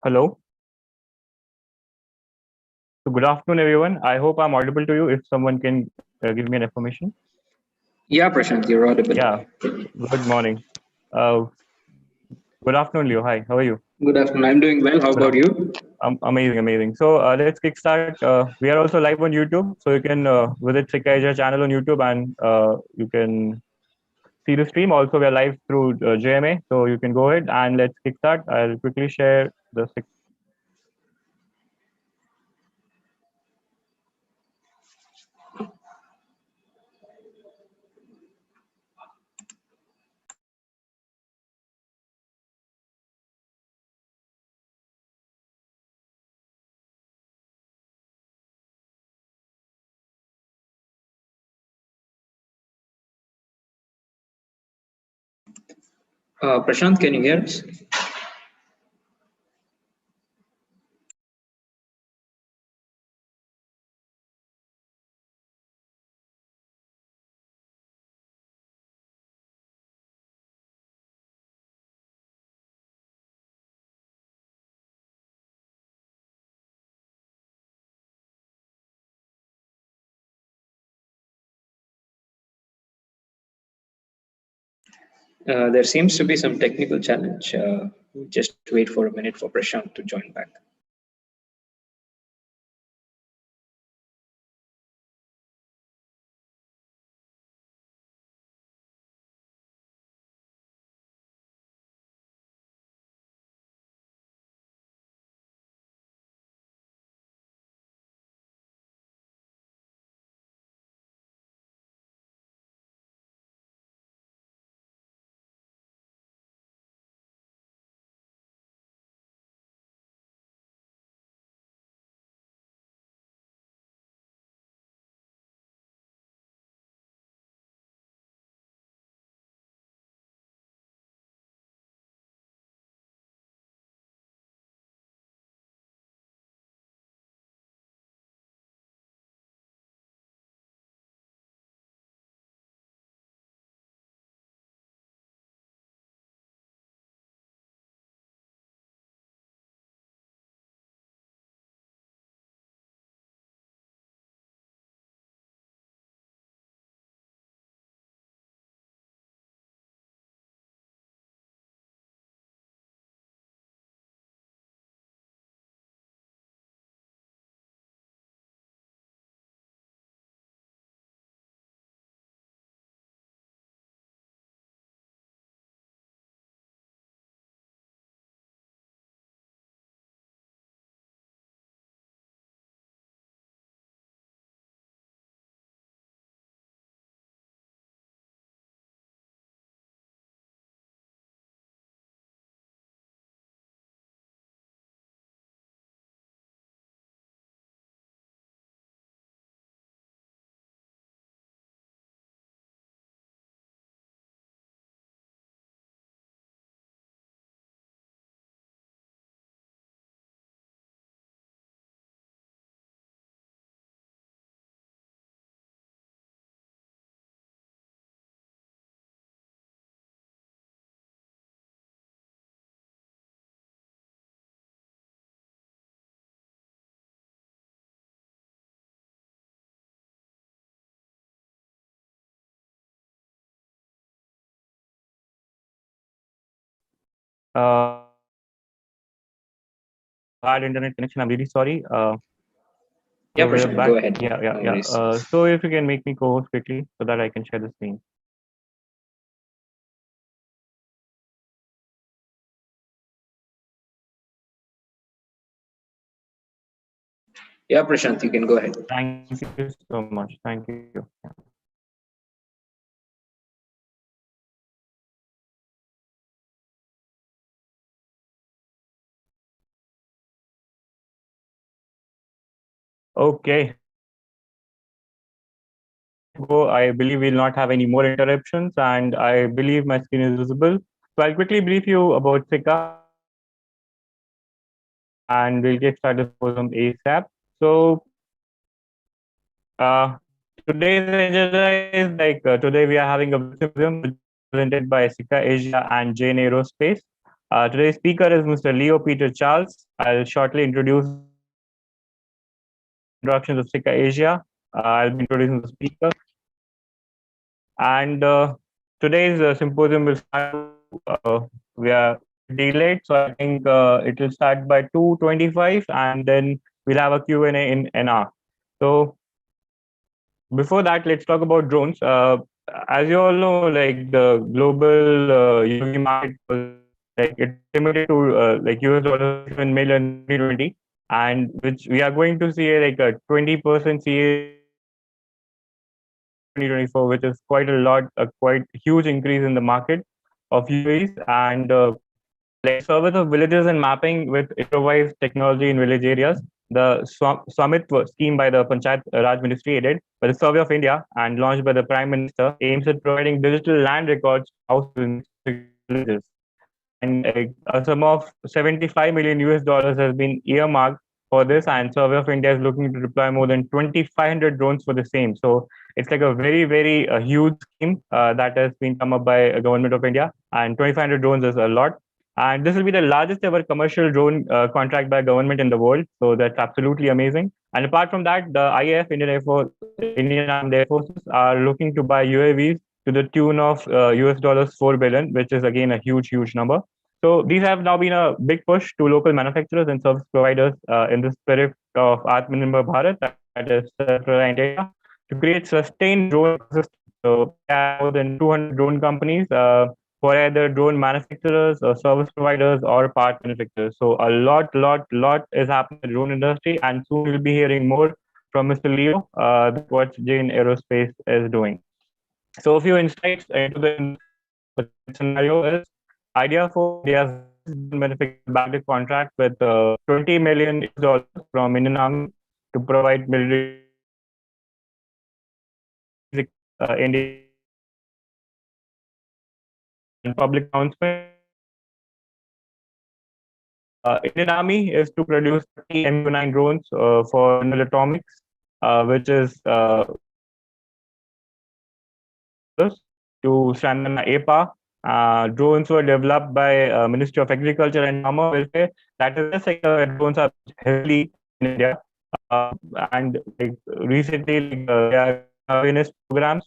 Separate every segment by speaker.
Speaker 1: Hello. So good afternoon, everyone. I hope I'm audible to you. If someone can give me an information.
Speaker 2: Yeah, Prashant, you're audible.
Speaker 1: Yeah. Good morning. Uh, Good afternoon, Leo. Hi. How are you?
Speaker 2: Good afternoon. I'm doing well. How
Speaker 1: Good
Speaker 2: about
Speaker 1: afternoon.
Speaker 2: you?
Speaker 1: Amazing, amazing. So let's kickstart. We are also live on YouTube, so you can visit Sikaija channel on YouTube and you can see the stream. Also, we are live through JMA, so you can go ahead and let's kickstart. I'll quickly share the.
Speaker 2: Prashant, can you hear us? There seems to be some technical challenge. Just wait for a minute for Prashant to join back.
Speaker 1: Bad internet connection. I'm really sorry.
Speaker 2: Yeah,
Speaker 1: So we're
Speaker 2: Prashant, go
Speaker 1: back.
Speaker 2: ahead.
Speaker 1: Yeah, yeah,
Speaker 2: No
Speaker 1: yeah.
Speaker 2: worries.
Speaker 1: So if you can make me co-host quickly so that I can share the screen.
Speaker 2: Yeah, Prashant, you can go ahead.
Speaker 1: Thank you so much. Thank you. Okay. I believe we'll not have any more interruptions, and I believe my screen is visible. So I'll quickly brief you about Sika, and we'll get started for some ASAP. So today's agenda is like today we are having a symposium presented by Sika Asia and JN Aerospace. Today's speaker is Mr. Leo Peter Charles. I'll shortly introduce introductions of Sika Asia. I'll be introducing the speaker. And today's symposium will start. We are delayed, so I think it will start by 2:25, and then we'll have a Q&A in an hour. So before that, let's talk about drones. As you all know, like the global UAV market was like it was limited to like US $7 million in 2020, and which we are going to see like a 20% CAGR 2024, which is quite a lot, a quite huge increase in the market of UAVs and like service of villages and mapping with improvised technology in village areas. The Swamit scheme by the Panchayat Raj Ministry, aided by the Survey of India and launched by the Prime Minister, aims at providing digital land records to households in villages. And a sum of 75 million US dollars has been earmarked for this, and Survey of India is looking to deploy more than 2,500 drones for the same. So it's like a very huge scheme that has been come up by a government of India, and 2,500 drones is a lot. And this will be the largest ever commercial drone contract by government in the world. So that's absolutely amazing. And apart from that, the IAF, Indian Armed Air Forces, are looking to buy UAVs to the tune of US dollars 4 billion, which is again a huge number. So these have now been a big push to local manufacturers and service providers in the spirit of Atmanirbhar Bharat, that is self-reliant India, to create sustained drone ecosystem. So we have more than 200 drone companies for either drone manufacturers or service providers or part manufacturers. So a lot is happening in the drone industry, and soon we'll be hearing more from Mr. Leo that what JN Aerospace is doing. So a few insights into the industry. The scenario is idea for India's largest drone manufacturer bagged a contract with $20 million from Indian Army to provide military India and public announcement. Indian Army is to produce 30 MU9 drones for General Atomics, which is to strengthen APA. Drones were developed by Ministry of Agriculture and Farmer Welfare. That is the sector where drones are heavily in India. And like recently, like, there are awareness programs.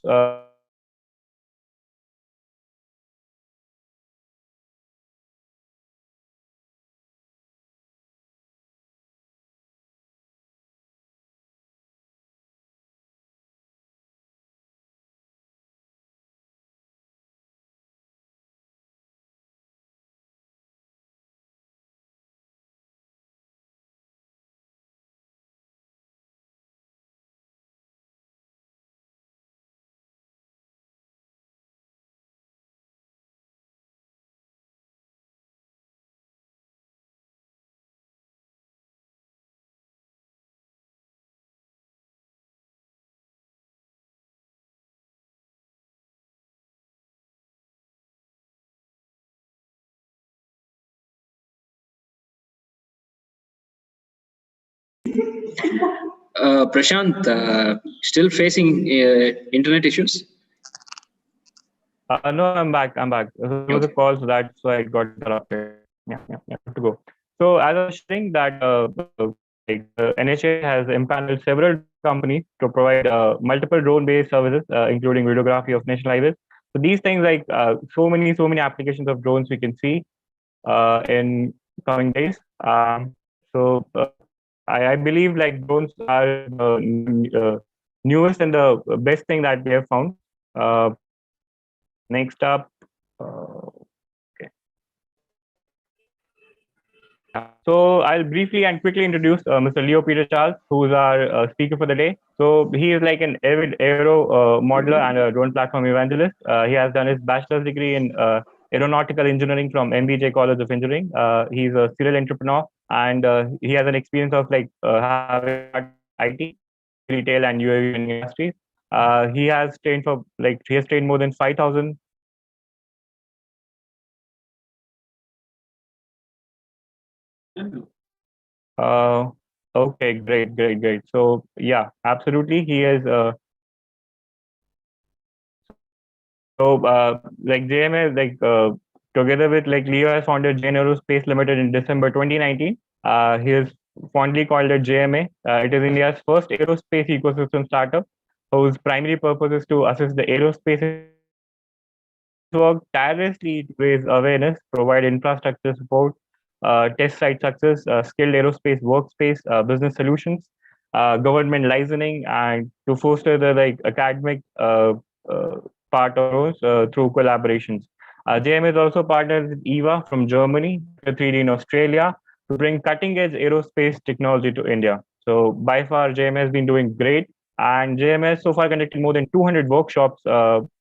Speaker 2: Prashant, still facing internet issues?
Speaker 1: No, I'm back. There was a call, so that's why I got interrupted. Yeah, good to go. So as I was sharing that like the NHA has impaneled several companies to provide multiple drone-based services, including videography of national highways. So these things like so many applications of drones we can see in coming days. I believe like drones are the newest and the best thing that we have found. Uh, Next up, okay. So I'll briefly and quickly introduce Mr. Leo Peter Charles, who's our speaker for the day. So he is like an avid aero modeler and a drone platform evangelist. He has done his bachelor's degree in aeronautical engineering from MBJ College of Engineering. He's a serial entrepreneur, and he has an experience of like having IT, retail, and UAV industries. He has trained more than 5,000. Uh, okay, great. So yeah, absolutely, he is. Like JMA, like together with like Leo has founded Jain Aerospace Limited in December 2019. He is fondly called it JMA. It is India's first aerospace ecosystem startup whose primary purpose is to assist the aerospace industry. Teams work tirelessly to raise awareness, provide infrastructure support, test site success, skilled aerospace workspace, business solutions, government licensing, and to foster the like academic uh, part of those through collaborations. JM is also partnered with EVA from Germany, Vector 3D in Australia to bring cutting edge aerospace technology to India. So by far, JM has been doing great. And JM has so far conducted more than 200 workshops,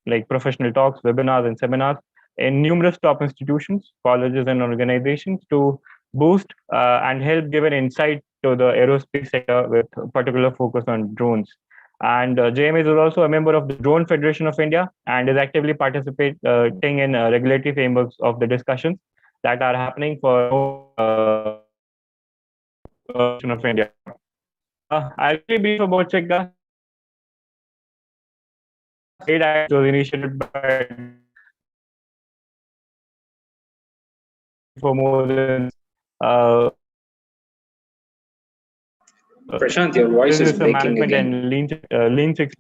Speaker 1: like professional talks, webinars, and seminars in numerous top institutions, colleges, and organizations to boost and help give an insight to the aerospace sector with a particular focus on drones. And JM is also a member of the Drone Federation of India and is actively participating in regulatory frameworks of the discussions that are happening for drone of India. I'll be brief about Chikka. So Chikka was a great idea which was initiated by for more than
Speaker 2: Prashant, your voice is
Speaker 1: business
Speaker 2: breaking
Speaker 1: management
Speaker 2: again.
Speaker 1: and lean six.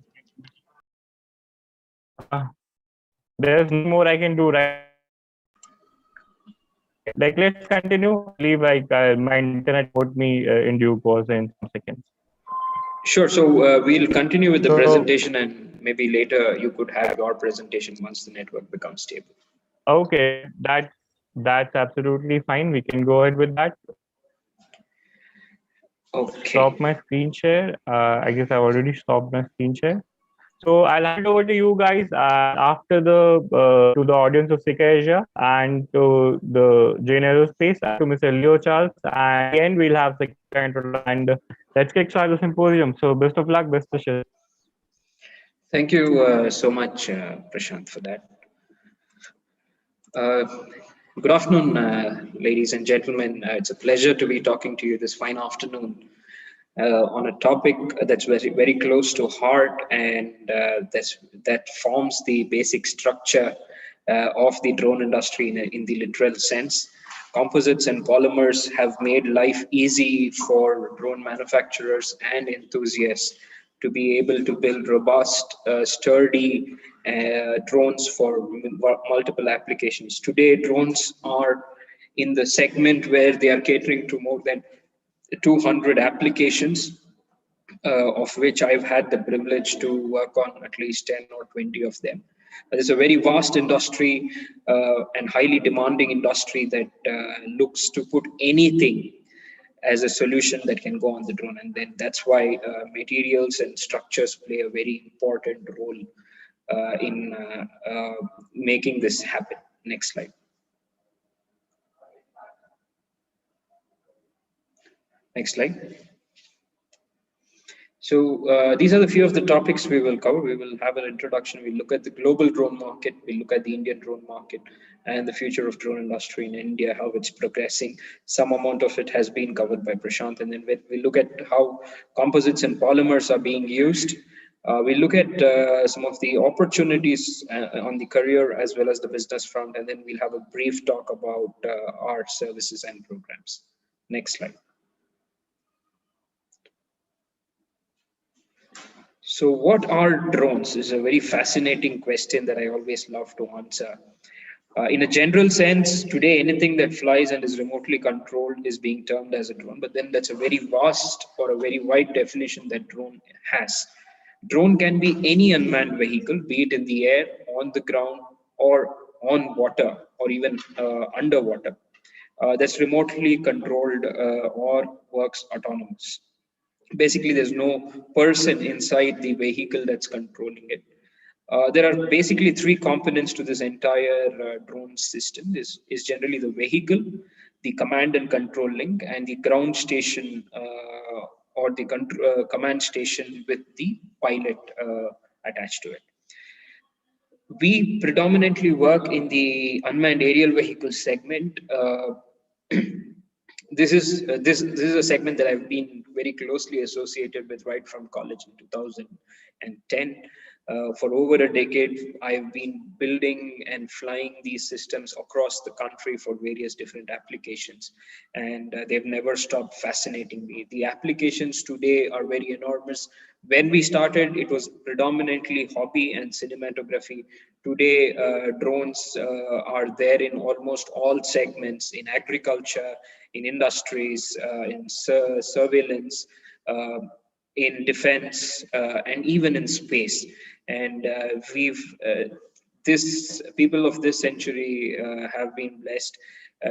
Speaker 1: There's no more I can do right. Like let's continue. I believe like my internet put me in due course in some seconds.
Speaker 2: Sure. So we'll continue with the
Speaker 1: So
Speaker 2: presentation, and maybe later you could have your presentation once the network becomes stable.
Speaker 1: okay, that's absolutely fine. We can go ahead with that. Stop
Speaker 2: Okay.
Speaker 1: my screen share. I guess I've already stopped my screen share. So I'll hand it over to you guys, and after the to the audience of Sika Asia and to the Jane Aerospace and to Mr. Leo Charles. And at the end, we'll have the introduction and let's kickstart the symposium. So best of luck, best wishes.
Speaker 2: Thank you so much, Prashant, for that. Uh, Good afternoon, ladies and gentlemen. It's a pleasure to be talking to you this fine afternoon on a topic that's very close to heart, and that forms the basic structure of the drone industry in the literal sense. Composites and polymers have made life easy for drone manufacturers and enthusiasts to be able to build robust, sturdy drones for multiple applications. Today, drones are in the segment where they are catering to more than 200 applications, of which I've had the privilege to work on at least 10 or 20 of them. It's a very vast industry and highly demanding industry that looks to put anything as a solution that can go on the drone. And then that's why materials and structures play a very important role in making this happen. Next slide. Next slide. So these are the few of the topics we will cover. We will have an introduction. We look at the global drone market. We look at the Indian drone market and the future of drone industry in India, how it's progressing. Some amount of it has been covered by Prashant. And then we look at how composites and polymers are being used. We look at some of the opportunities on the career as well as the business front. And then we'll have a brief talk about our services and programs. Next slide. So, what are drones? Is a very fascinating question that I always love to answer. In a general sense, today anything that flies and is remotely controlled is being termed as a drone, but then that's a very vast or a very wide definition that drone has. Drone can be any unmanned vehicle, be it in the air, on the ground, or on water, or even underwater, that's remotely controlled or works autonomous. Basically, there's no person inside the vehicle that's controlling it. There are basically three components to this entire drone system. This is generally the vehicle, the command and control link, and the ground station or the command station with the pilot attached to it. We predominantly work in the unmanned aerial vehicle segment. This is a segment that I've been very closely associated with right from college in 2010. For over a decade, I've been building and flying these systems across the country for various different applications, and they've never stopped fascinating me. The applications today are very enormous. When we started, it was predominantly hobby and cinematography. Today, drones are there in almost all segments, in agriculture, in industries, in surveillance, uh, in defense, and even in space. And we've this people of this century have been blessed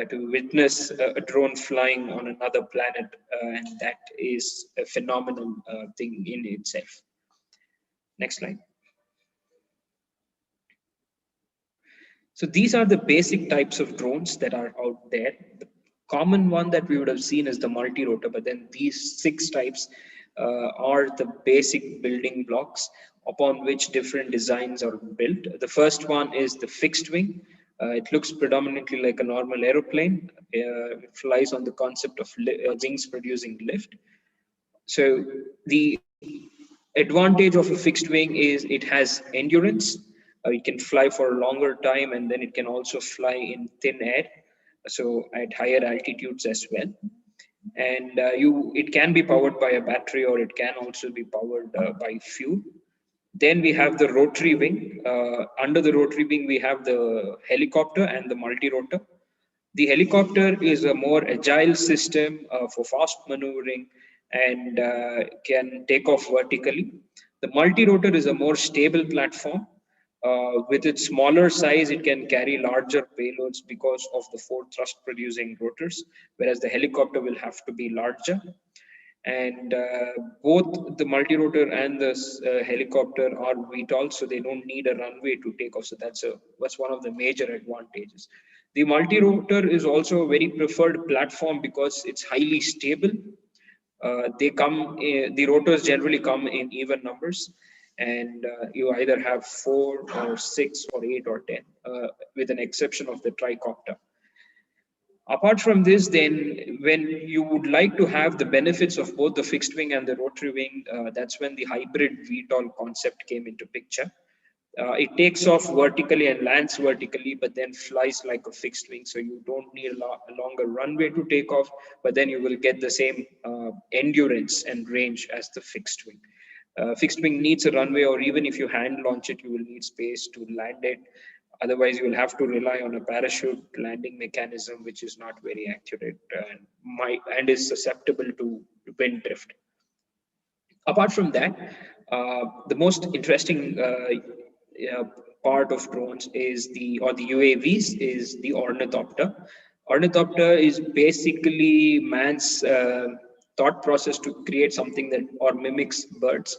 Speaker 2: to witness a drone flying on another planet, and that is a phenomenal thing in itself. Next slide. So these are the basic types of drones that are out there. The common one that we would have seen is the multi-rotor, but then these 6 types are the basic building blocks upon which different designs are built. The first one is the fixed wing. It looks predominantly like a normal aeroplane. It flies on the concept of wings producing lift. So the advantage of a fixed wing is it has endurance. It can fly for a longer time, and then it can also fly in thin air, so at higher altitudes as well. And it can be powered by a battery, or it can also be powered by fuel. Then we have the rotary wing. Under the rotary wing, we have the helicopter and the multi-rotor. The helicopter is a more agile system for fast maneuvering and can take off vertically. The multi-rotor is a more stable platform. With its smaller size, it can carry larger payloads because of the 4 thrust-producing rotors, whereas the helicopter will have to be larger. And both the multi-rotor and the helicopter are VTOL, so they don't need a runway to take off. So that's one of the major advantages. The multi-rotor is also a very preferred platform because it's highly stable. The rotors generally come in even numbers, and you either have 4 or 6 or 8 or 10, with an exception of the tricopter. Apart from this, then, when you would like to have the benefits of both the fixed wing and the rotary wing, that's when the hybrid VTOL concept came into picture. It takes off vertically and lands vertically, but then flies like a fixed wing. So you don't need a longer runway to take off, but then you will get the same endurance and range as the fixed wing. Fixed wing needs a runway, or even if you hand launch it, you will need space to land it. Otherwise, you will have to rely on a parachute landing mechanism, which is not very accurate and is susceptible to wind drift. Apart from that, the most interesting part of drones or the UAVs is the ornithopter. Ornithopter is basically man's thought process to create something that or mimics birds.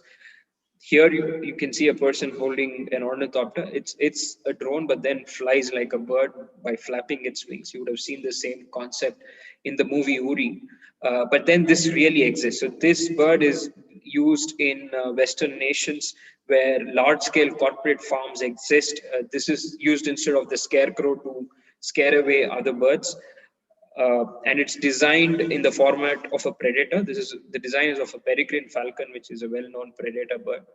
Speaker 2: Here you can see a person holding an ornithopter. It's a drone, but then flies like a bird by flapping its wings. You would have seen the same concept in the movie Uri. But then this really exists. So this bird is used in Western nations where large-scale corporate farms exist. This is used instead of the scarecrow to scare away other birds. And it's designed in the format of a predator. The design is of a peregrine falcon, which is a well-known predator bird.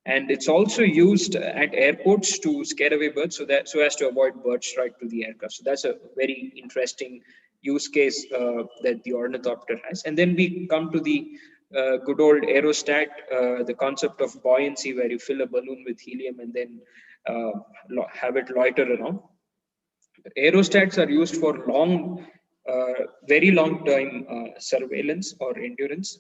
Speaker 2: And it's also used at airports to scare away birds, so as to avoid bird strike to the aircraft. So that's a very interesting use case that the ornithopter has. And then we come to the good old aerostat, the concept of buoyancy, where you fill a balloon with helium and then have it loiter around. Aerostats are used for very long time surveillance or endurance,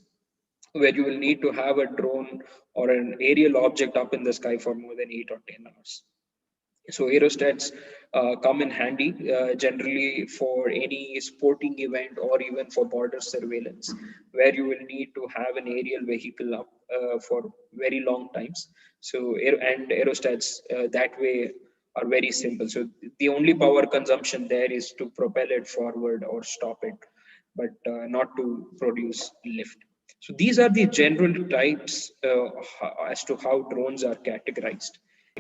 Speaker 2: where you will need to have a drone or an aerial object up in the sky for more than 8 or 10 hours. So aerostats come in handy generally for any sporting event or even for border surveillance, where you will need to have an aerial vehicle up for very long times. So aerostats that way are very simple. So the only power consumption there is to propel it forward or stop it, but not to produce lift. So these are the general types as to how drones are categorized,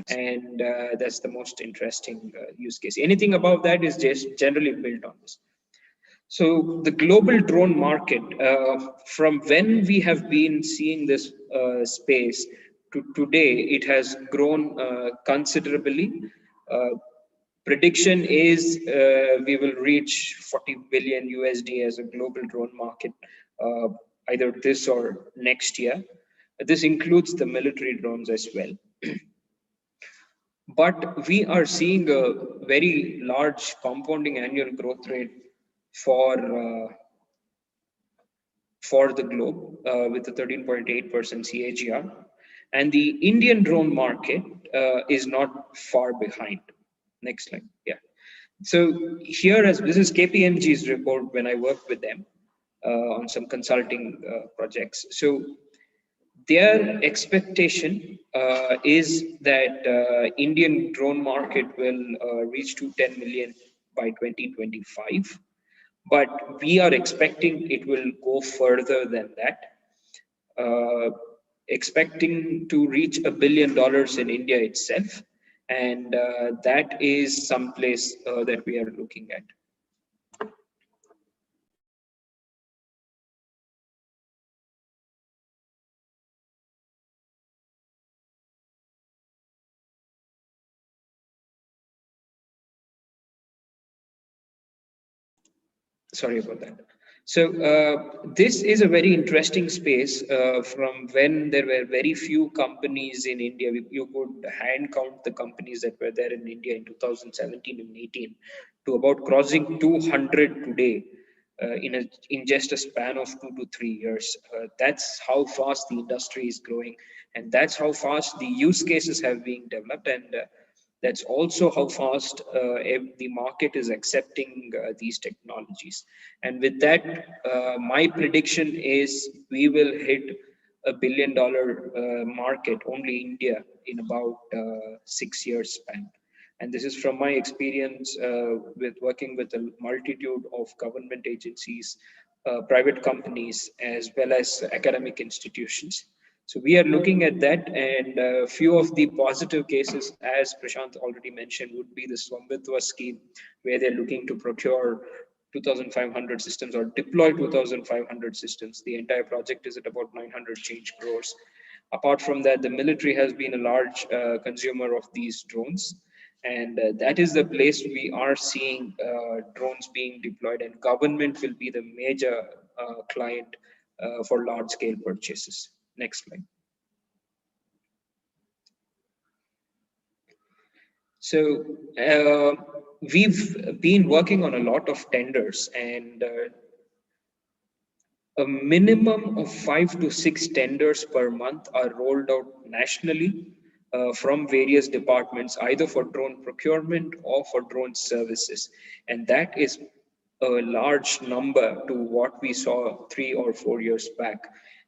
Speaker 2: and that's the most interesting use case. Anything above that is just generally built on this. So the global drone market, from when we have been seeing this space, to today, it has grown considerably. Prediction is we will reach 40 billion USD as a global drone market, either this or next year. This includes the military drones as well. But we are seeing a very large compounding annual growth rate for for the globe with a 13.8% CAGR. And the Indian drone market is not far behind. Next slide. Yeah. So here, as this is KPMG's report when I worked with them on some consulting projects. So their expectation is that Indian drone market will reach to 10 million by 2025, but we are expecting it will go further than that, expecting to reach $1 billion in India itself, and that is someplace that we are looking at. Sorry about that. So this is a very interesting space from when there were very few companies in India. You could hand count the companies that were there in India in 2017 and 18 to about crossing 200 today in just a span of 2 to 3 years. That's how fast the industry is growing, and that's how fast the use cases have been developed, and that's also how fast the market is accepting these technologies. And with that, my prediction is we will hit $1 billion market, only India, in about 6 years span. And this is from my experience with working with a multitude of government agencies, private companies, as well as academic institutions. So we are looking at that, and a few of the positive cases, as Prashant already mentioned, would be the Swambhitva scheme, where they're looking to procure 2,500 systems or deploy 2,500 systems. The entire project is at about 900 change crores. Apart from that, the military has been a large consumer of these drones, and that is the place we are seeing drones being deployed, and government will be the major client for large scale purchases. Next slide. So we've been working on a lot of tenders, and a minimum of 5 to 6 tenders per month are rolled out nationally from various departments, either for drone procurement or for drone services. And that is a large number to what we saw 3 or 4 years back.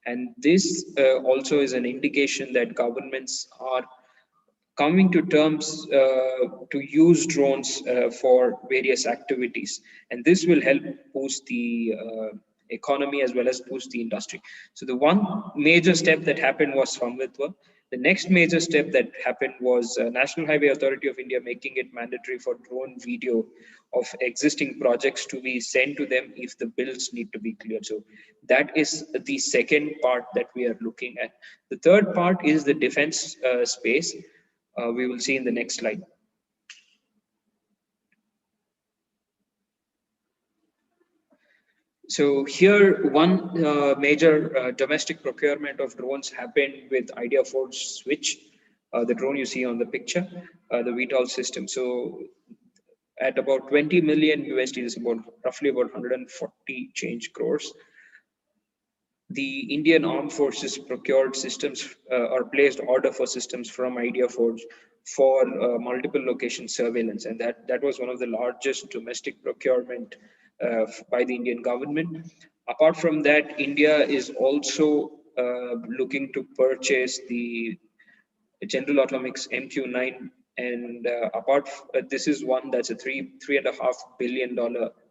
Speaker 2: And this also is an indication that governments are coming to terms to use drones for various activities, and this will help boost the economy as well as boost the industry. So the one major step that happened was Swambhitva. The next major step that happened was National Highway Authority of India making it mandatory for drone video of existing projects to be sent to them if the bills need to be cleared. So that is the second part that we are looking at. The third part is the defense space. We will see in the next slide. So here, one major domestic procurement of drones happened with IdeaForge Switch, the drone you see on the picture, the VTOL system. So at about 20 million USD, is about roughly about 140 change crores. The Indian Armed Forces procured systems or placed order for systems from IdeaForge for multiple location surveillance, and that was one of the largest domestic procurement by the Indian government. Apart from that, India is also looking to purchase the General Atomics MQ-9, and this is one that's a $3.5 billion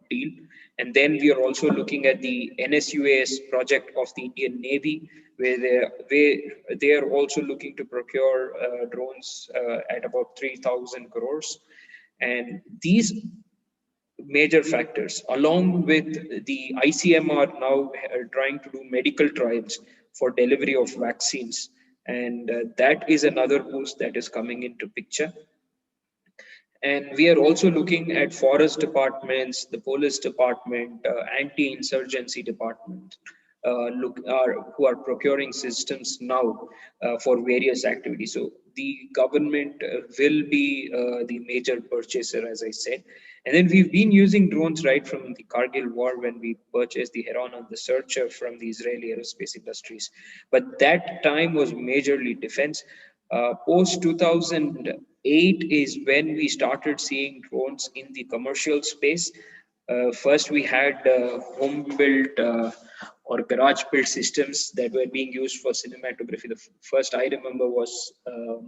Speaker 2: deal. And then we are also looking at the NSUAS project of the Indian Navy, where they are also looking to procure drones at about 3,000 crores. And these major factors, along with the ICMR now trying to do medical trials for delivery of vaccines, and that is another boost that is coming into picture. And we are also looking at forest departments, the police department, anti-insurgency department, who are procuring systems now for various activities. So the government will be the major purchaser, as I said. And then we've been using drones right from the Kargil war when we purchased the Heron and the Searcher from the Israeli aerospace industries. But that time was majorly defense. Post 2008 is when we started seeing drones in the commercial space. First, we had home built or garage built systems that were being used for cinematography. The first I remember was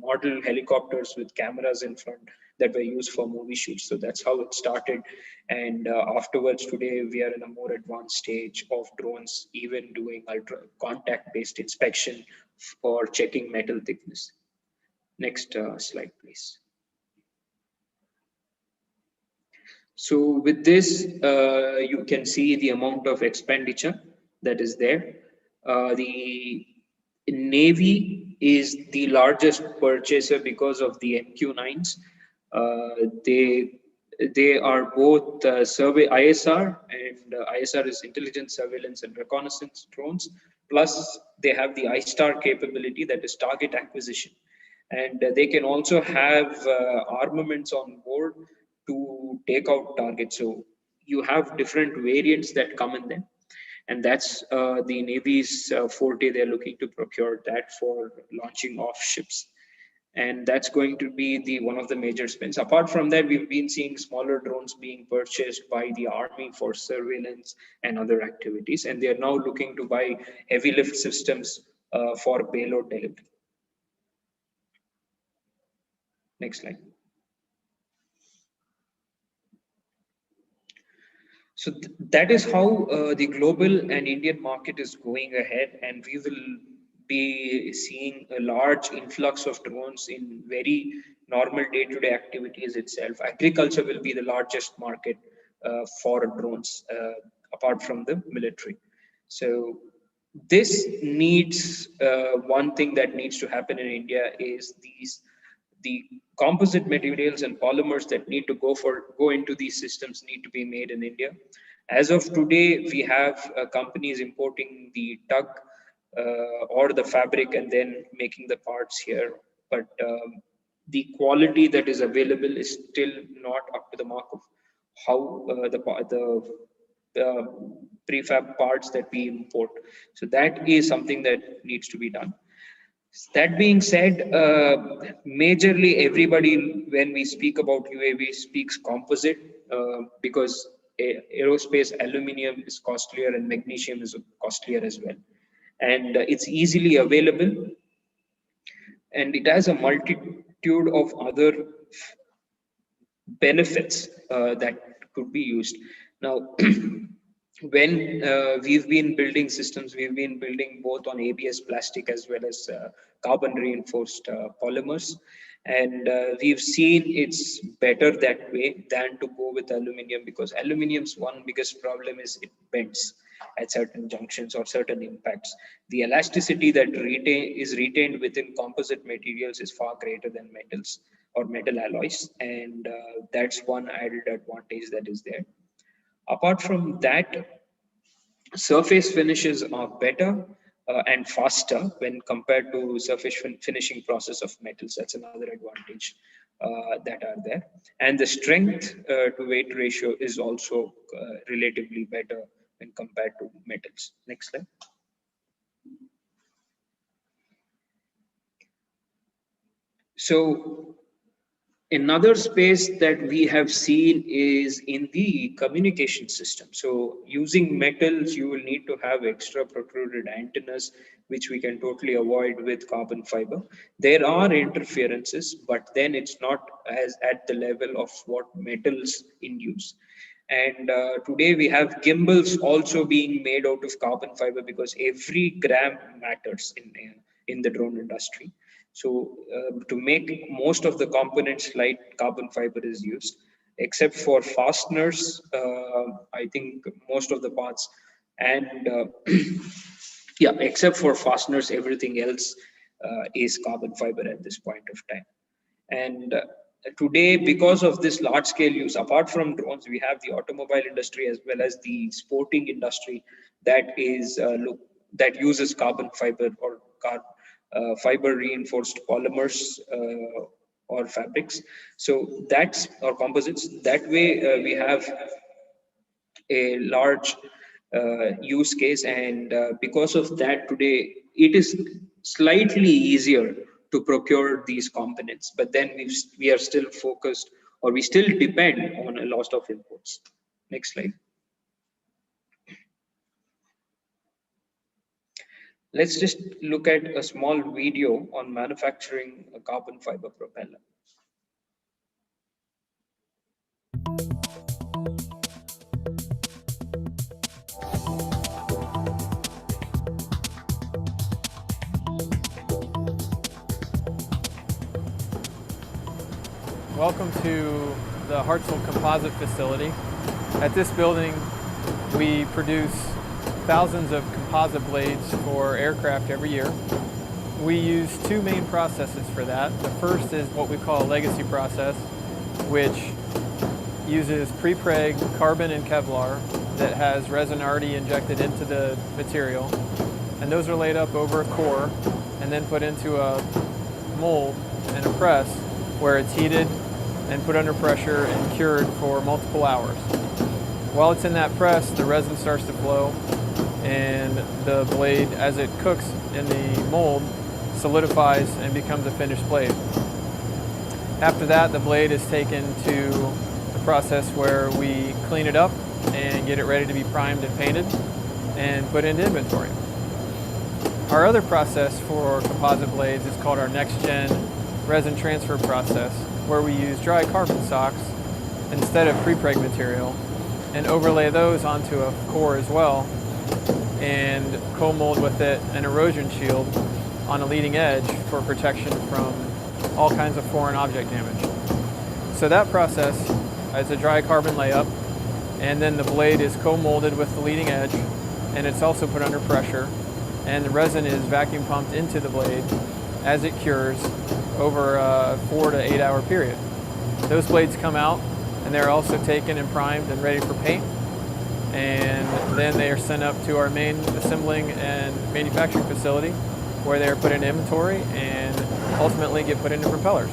Speaker 2: model helicopters with cameras in front that were used for movie shoots. So that's how it started. And afterwards, today, we are in a more advanced stage of drones, even doing ultra contact based inspection for checking metal thickness. Next slide, please. So with this, you can see the amount of expenditure that is there. The Navy is the largest purchaser because of the MQ-9s. They are both survey ISR, and ISR is intelligence, surveillance, and reconnaissance drones. Plus, they have the ISTAR capability, that is target acquisition, and they can also have armaments on board to take out targets. So you have different variants that come in them, and that's the Navy's forte. They're looking to procure that for launching off ships, and that's going to be the one of the major spends. Apart from that, we've been seeing smaller drones being purchased by the Army for surveillance and other activities, and they are now looking to buy heavy lift systems for payload delivery. Next slide. So that is how the global and Indian market is going ahead, and we will be seeing a large influx of drones in very normal day-to-day activities itself. Agriculture will be the largest market for drones, apart from the military. So this needs one thing that needs to happen in India is the composite materials and polymers that need to go into these systems need to be made in India. As of today, we have companies importing the tug or the fabric and then making the parts here, but the quality that is available is still not up to the mark of how the prefab parts that we import. So that is something that needs to be done. That being said, majorly everybody, when we speak about UAV, speaks composite because aerospace aluminum is costlier and magnesium is costlier as well. And it's easily available, and it has a multitude of other benefits that could be used. Now, when we've been building systems, we've been building both on ABS plastic as well as carbon reinforced polymers. And we've seen it's better that way than to go with aluminum, because aluminum's one biggest problem is it bends at certain junctions or certain impacts. The elasticity that is retained within composite materials is far greater than metals or metal alloys, and that's one added advantage that is there. Apart from that, surface finishes are better and faster when compared to surface finishing process of metals. That's another advantage that are there. And the strength to weight ratio is also relatively better when compared to metals. Next slide. So another space that we have seen is in the communication system. So using metals, you will need to have extra protruded antennas, which we can totally avoid with carbon fiber. There are interferences, but then it's not as at the level of what metals induce. And today we have gimbals also being made out of carbon fiber, because every gram matters in the drone industry. So to make most of the components, light carbon fiber is used, except for fasteners. I think most of the parts, and yeah, except for fasteners, everything else is carbon fiber at this point of time. And today, because of this large scale use, apart from drones, we have the automobile industry as well as the sporting industry that is that uses carbon fiber or fiber reinforced polymers or fabrics. So that's or composites. That way, we have a large use case, and because of that, today it is slightly easier to procure these components. But then we are still focused, or we still depend on a lot of imports. Next slide. Let's just look at a small video on manufacturing a carbon fiber propeller.
Speaker 3: Welcome to the Hartsel Composite facility. At this building, we produce thousands of composite blades for aircraft every year. We use two main processes for that. The first is what we call a legacy process, which uses pre-preg carbon and Kevlar that has resin already injected into the material. And those are laid up over a core and then put into a mold and a press where it's heated and put under pressure and cured for multiple hours. While it's in that press, the resin starts to flow, and the blade, as it cooks in the mold, solidifies and becomes a finished blade. After that, the blade is taken to the process where we clean it up and get it ready to be primed and painted and put into inventory. Our other process for composite blades is called our next-gen resin transfer process, where we use dry carbon socks instead of pre-preg material and overlay those onto a core as well and co-mold with it an erosion shield on a leading edge for protection from all kinds of foreign object damage. So that process is a dry carbon layup, and then the blade is co-molded with the leading edge, and it's also put under pressure, and the resin is vacuum pumped into the blade as it cures over a 4 to 8 hour period. Those blades come out and they're also taken and primed and ready for paint, and then they are sent up to our main assembling and manufacturing facility where they are put in inventory and ultimately get put into propellers.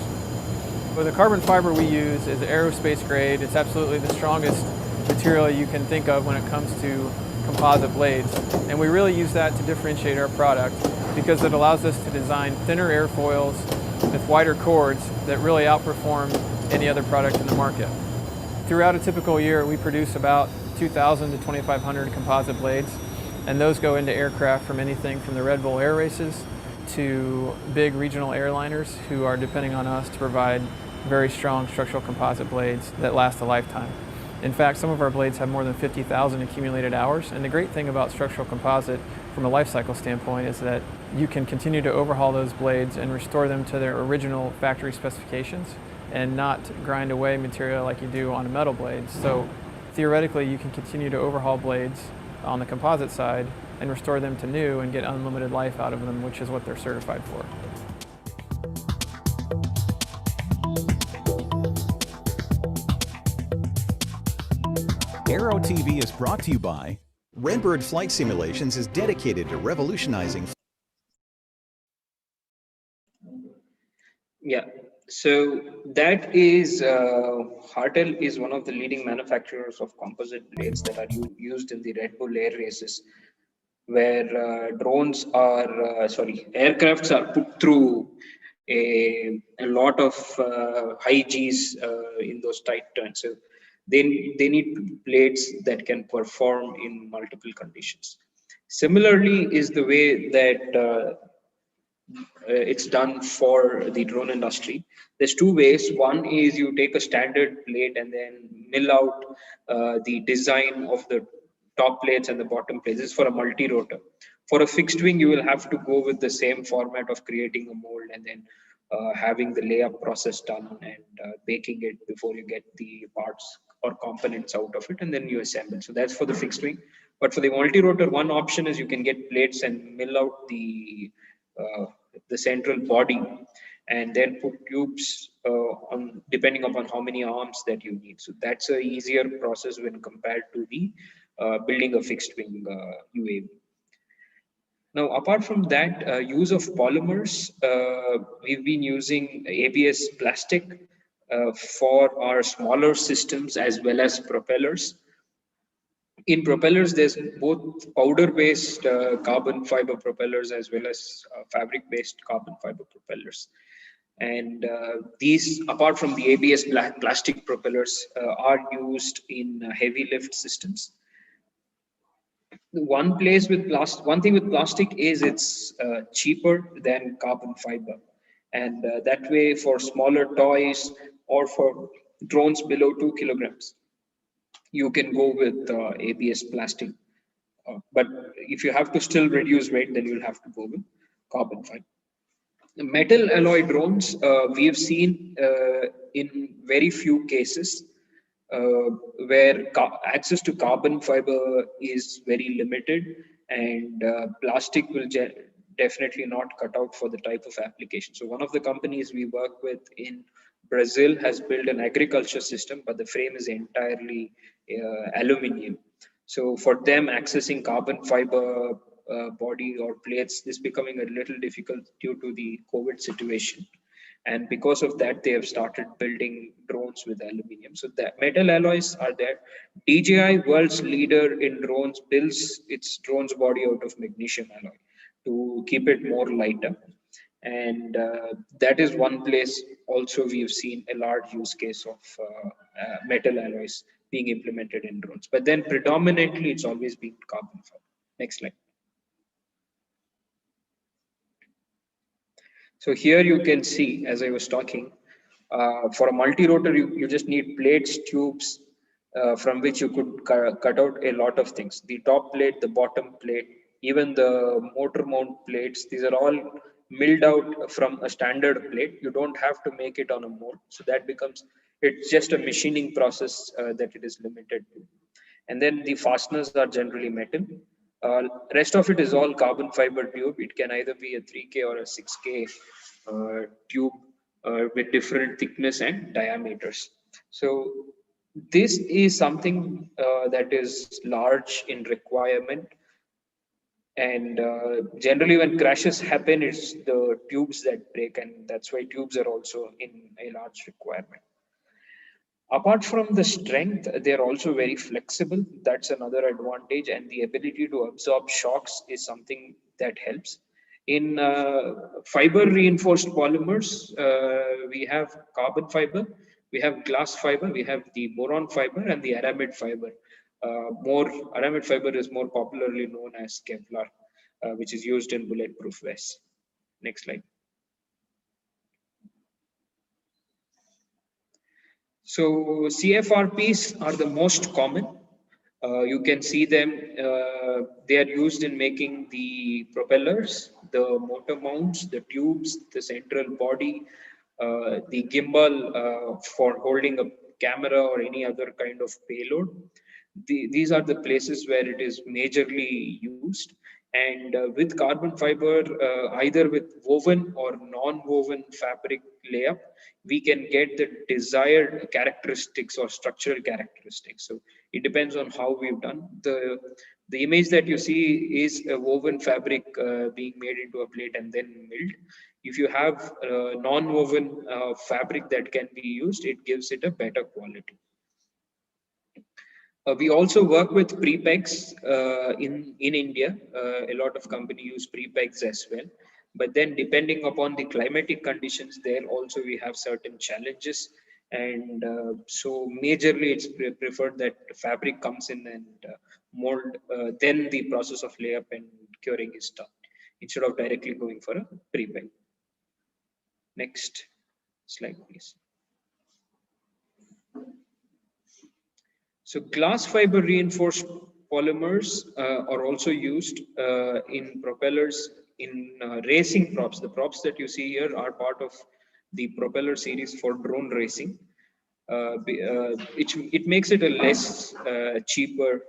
Speaker 3: Well, the carbon fiber we use is aerospace grade. It's absolutely the strongest material you can think of when it comes to composite blades, and we really use that to differentiate our product because it allows us to design thinner airfoils with wider chords that really outperform any other product in the market. Throughout a typical year, we produce about 2,000 to 2,500 composite blades, and those go into aircraft from anything from the Red Bull air races to big regional airliners who are depending on us to provide very strong structural composite blades that last a lifetime. In fact, some of our blades have more than 50,000 accumulated hours, and the great thing about structural composite from a life cycle standpoint is that you can continue to overhaul those blades and restore them to their original factory specifications and not grind away material like you do on a metal blade. So theoretically, you can continue to overhaul blades on the composite side and restore them to new and get unlimited life out of them, which is what they're certified for.
Speaker 4: Aero TV is brought to you by Redbird Flight Simulations is dedicated to revolutionizing.
Speaker 2: Yeah, so that is Hartel is one of the leading manufacturers of composite blades that are used in the Red Bull air races, where drones are aircrafts are put through a lot of high G's in those tight turns. So they need blades that can perform in multiple conditions. Similarly is the way that it's done for the drone industry. There's two ways. One is you take a standard plate and then mill out the design of the top plates and the bottom plates. This is for a multi-rotor. For a fixed wing, you will have to go with the same format of creating a mold and then having the layup process done and baking it before you get the parts or components out of it, and then you assemble. So that's for the fixed wing. But for the multi-rotor, one option is you can get plates and mill out the the central body, and then put tubes on depending upon how many arms that you need. So that's a easier process when compared to the building a fixed wing UAV. Now, apart from that, use of polymers, we've been using ABS plastic for our smaller systems as well as propellers. In propellers, there's both powder-based carbon fiber propellers as well as fabric-based carbon fiber propellers. And these, apart from the ABS plastic propellers, are used in heavy lift systems. One thing with plastic is it's cheaper than carbon fiber, and that way for smaller toys or for drones below 2 kilograms, you can go with ABS plastic. But if you have to still reduce weight, then you'll have to go with carbon fiber. Metal alloy drones, we have seen in very few cases where access to carbon fiber is very limited, and plastic will definitely not cut out for the type of application. So one of the companies we work with in Brazil has built an agriculture system, but the frame is entirely aluminium. So for them, accessing carbon fiber body or plates is becoming a little difficult due to the COVID situation. And because of that, they have started building drones with aluminium. So that metal alloys are there. DJI, world's leader in drones, builds its drones body out of magnesium alloy to keep it more lighter. And that is one place also we've seen a large use case of metal alloys being implemented in drones. But then predominantly it's always been carbon fiber. Next slide. So here you can see, as I was talking, for a multi-rotor, you just need plates, tubes, from which you could cut out a lot of things. The top plate, the bottom plate, even the motor mount plates, these are all milled out from a standard plate. You don't have to make it on a mold. So that becomes, it's just a machining process that it is limited to. And then the fasteners are generally metal. Rest of it is all carbon fiber tube. It can either be a 3K or a 6K tube with different thickness and diameters. So this is something that is large in requirement. And generally when crashes happen, it's the tubes that break, and that's why tubes are also in a large requirement. Apart from the strength, they're also very flexible. That's another advantage, and the ability to absorb shocks is something that helps. In fiber reinforced polymers, we have carbon fiber, we have glass fiber, we have the boron fiber, and the aramid fiber. Aramid fiber is more popularly known as Kevlar, which is used in bulletproof vests. Next slide. So CFRPs are the most common. You can see them, they are used in making the propellers, the motor mounts, the tubes, the central body, the gimbal for holding a camera or any other kind of payload. These are the places where it is majorly used. And with carbon fiber, either with woven or non-woven fabric layup, we can get the desired characteristics or structural characteristics. So it depends on how we've done. The image that you see is a woven fabric being made into a plate and then milled. If you have non-woven fabric that can be used, it gives it a better quality. We also work with pre-pegs in India. A lot of companies use pre-pegs as well. But then depending upon the climatic conditions there, also we have certain challenges. And so majorly it's preferred that fabric comes in and mold, then the process of layup and curing is done, instead of directly going for a pre-peg. Next slide, please. So glass fiber reinforced polymers are also used in propellers, in racing props. The props that you see here are part of the propeller series for drone racing. It makes it a less cheaper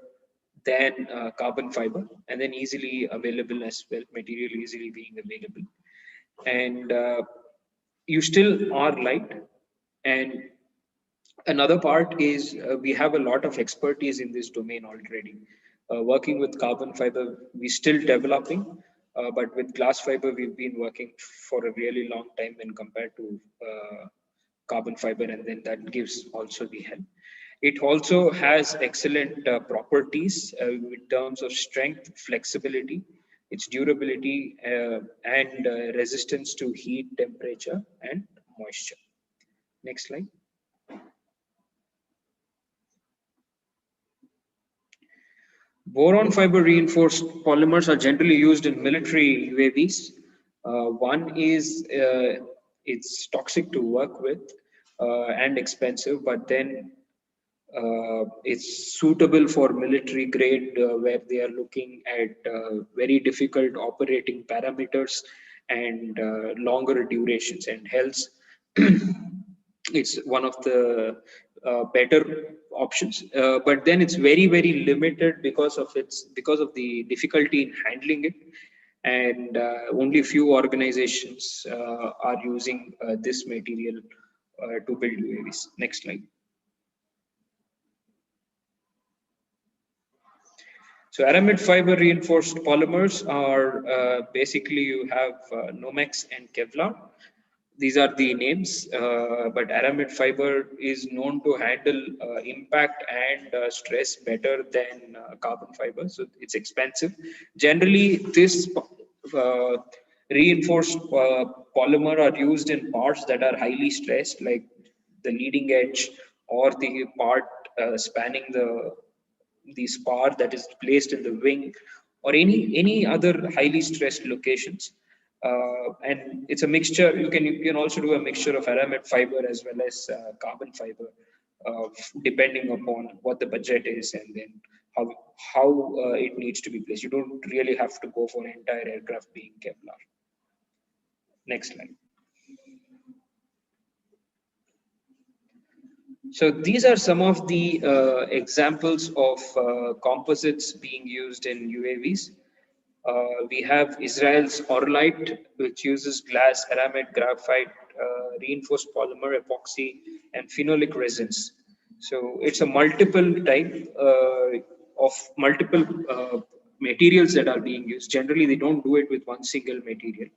Speaker 2: than carbon fiber, and then easily available as well, material easily being available. and you still are light. And another part is we have a lot of expertise in this domain already. Working with carbon fiber, we're still developing, but with glass fiber, we've been working for a really long time when compared to carbon fiber, and then that gives also the help. It also has excellent properties in terms of strength, flexibility, its durability, and resistance to heat, temperature, and moisture. Next slide. Boron fiber reinforced polymers are generally used in military UAVs. One is it's toxic to work with and expensive, but then it's suitable for military grade where they are looking at very difficult operating parameters and longer durations, and hence it's one of the better options, but then it's very limited because of the difficulty in handling it, and only few organizations are using this material to build UAVs. Next slide. So aramid fiber reinforced polymers are basically you have Nomex and Kevlar. These are the names, but aramid fiber is known to handle impact and stress better than carbon fiber. So it's expensive. Generally, this uh, reinforced polymer are used in parts that are highly stressed, like the leading edge or the part spanning the spar that is placed in the wing, or any other highly stressed locations. And it's a mixture. You can also do a mixture of aramid fiber as well as carbon fiber, depending upon what the budget is, and then how it needs to be placed. You don't really have to go for an entire aircraft being Kevlar. Next slide. So these are some of the examples of composites being used in UAVs. We have Israel's Orlite, which uses glass, aramid, graphite, reinforced polymer, epoxy, and phenolic resins. So it's a multiple type of multiple materials that are being used. Generally, they don't do it with one single material.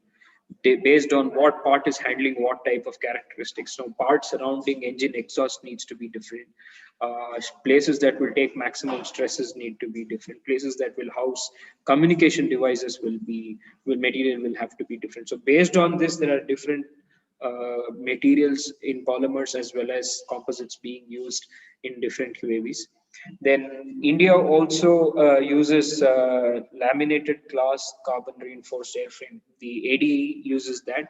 Speaker 2: Based on what part is handling what type of characteristics. So parts surrounding engine exhaust needs to be different. Places that will take maximum stresses need to be different. Places that will house communication devices material will have to be different. So based on this, there are different materials in polymers as well as composites being used in different UAVs. Then India also uses laminated glass carbon reinforced airframe. The ADE uses that.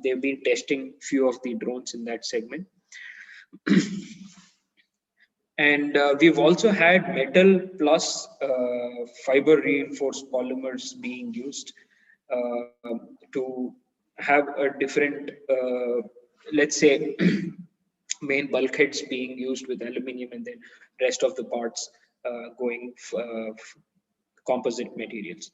Speaker 2: They've been testing few of the drones in that segment. And we've also had metal plus fiber reinforced polymers being used to have a different, let's say, main bulkheads being used with aluminum, and then rest of the parts going composite materials.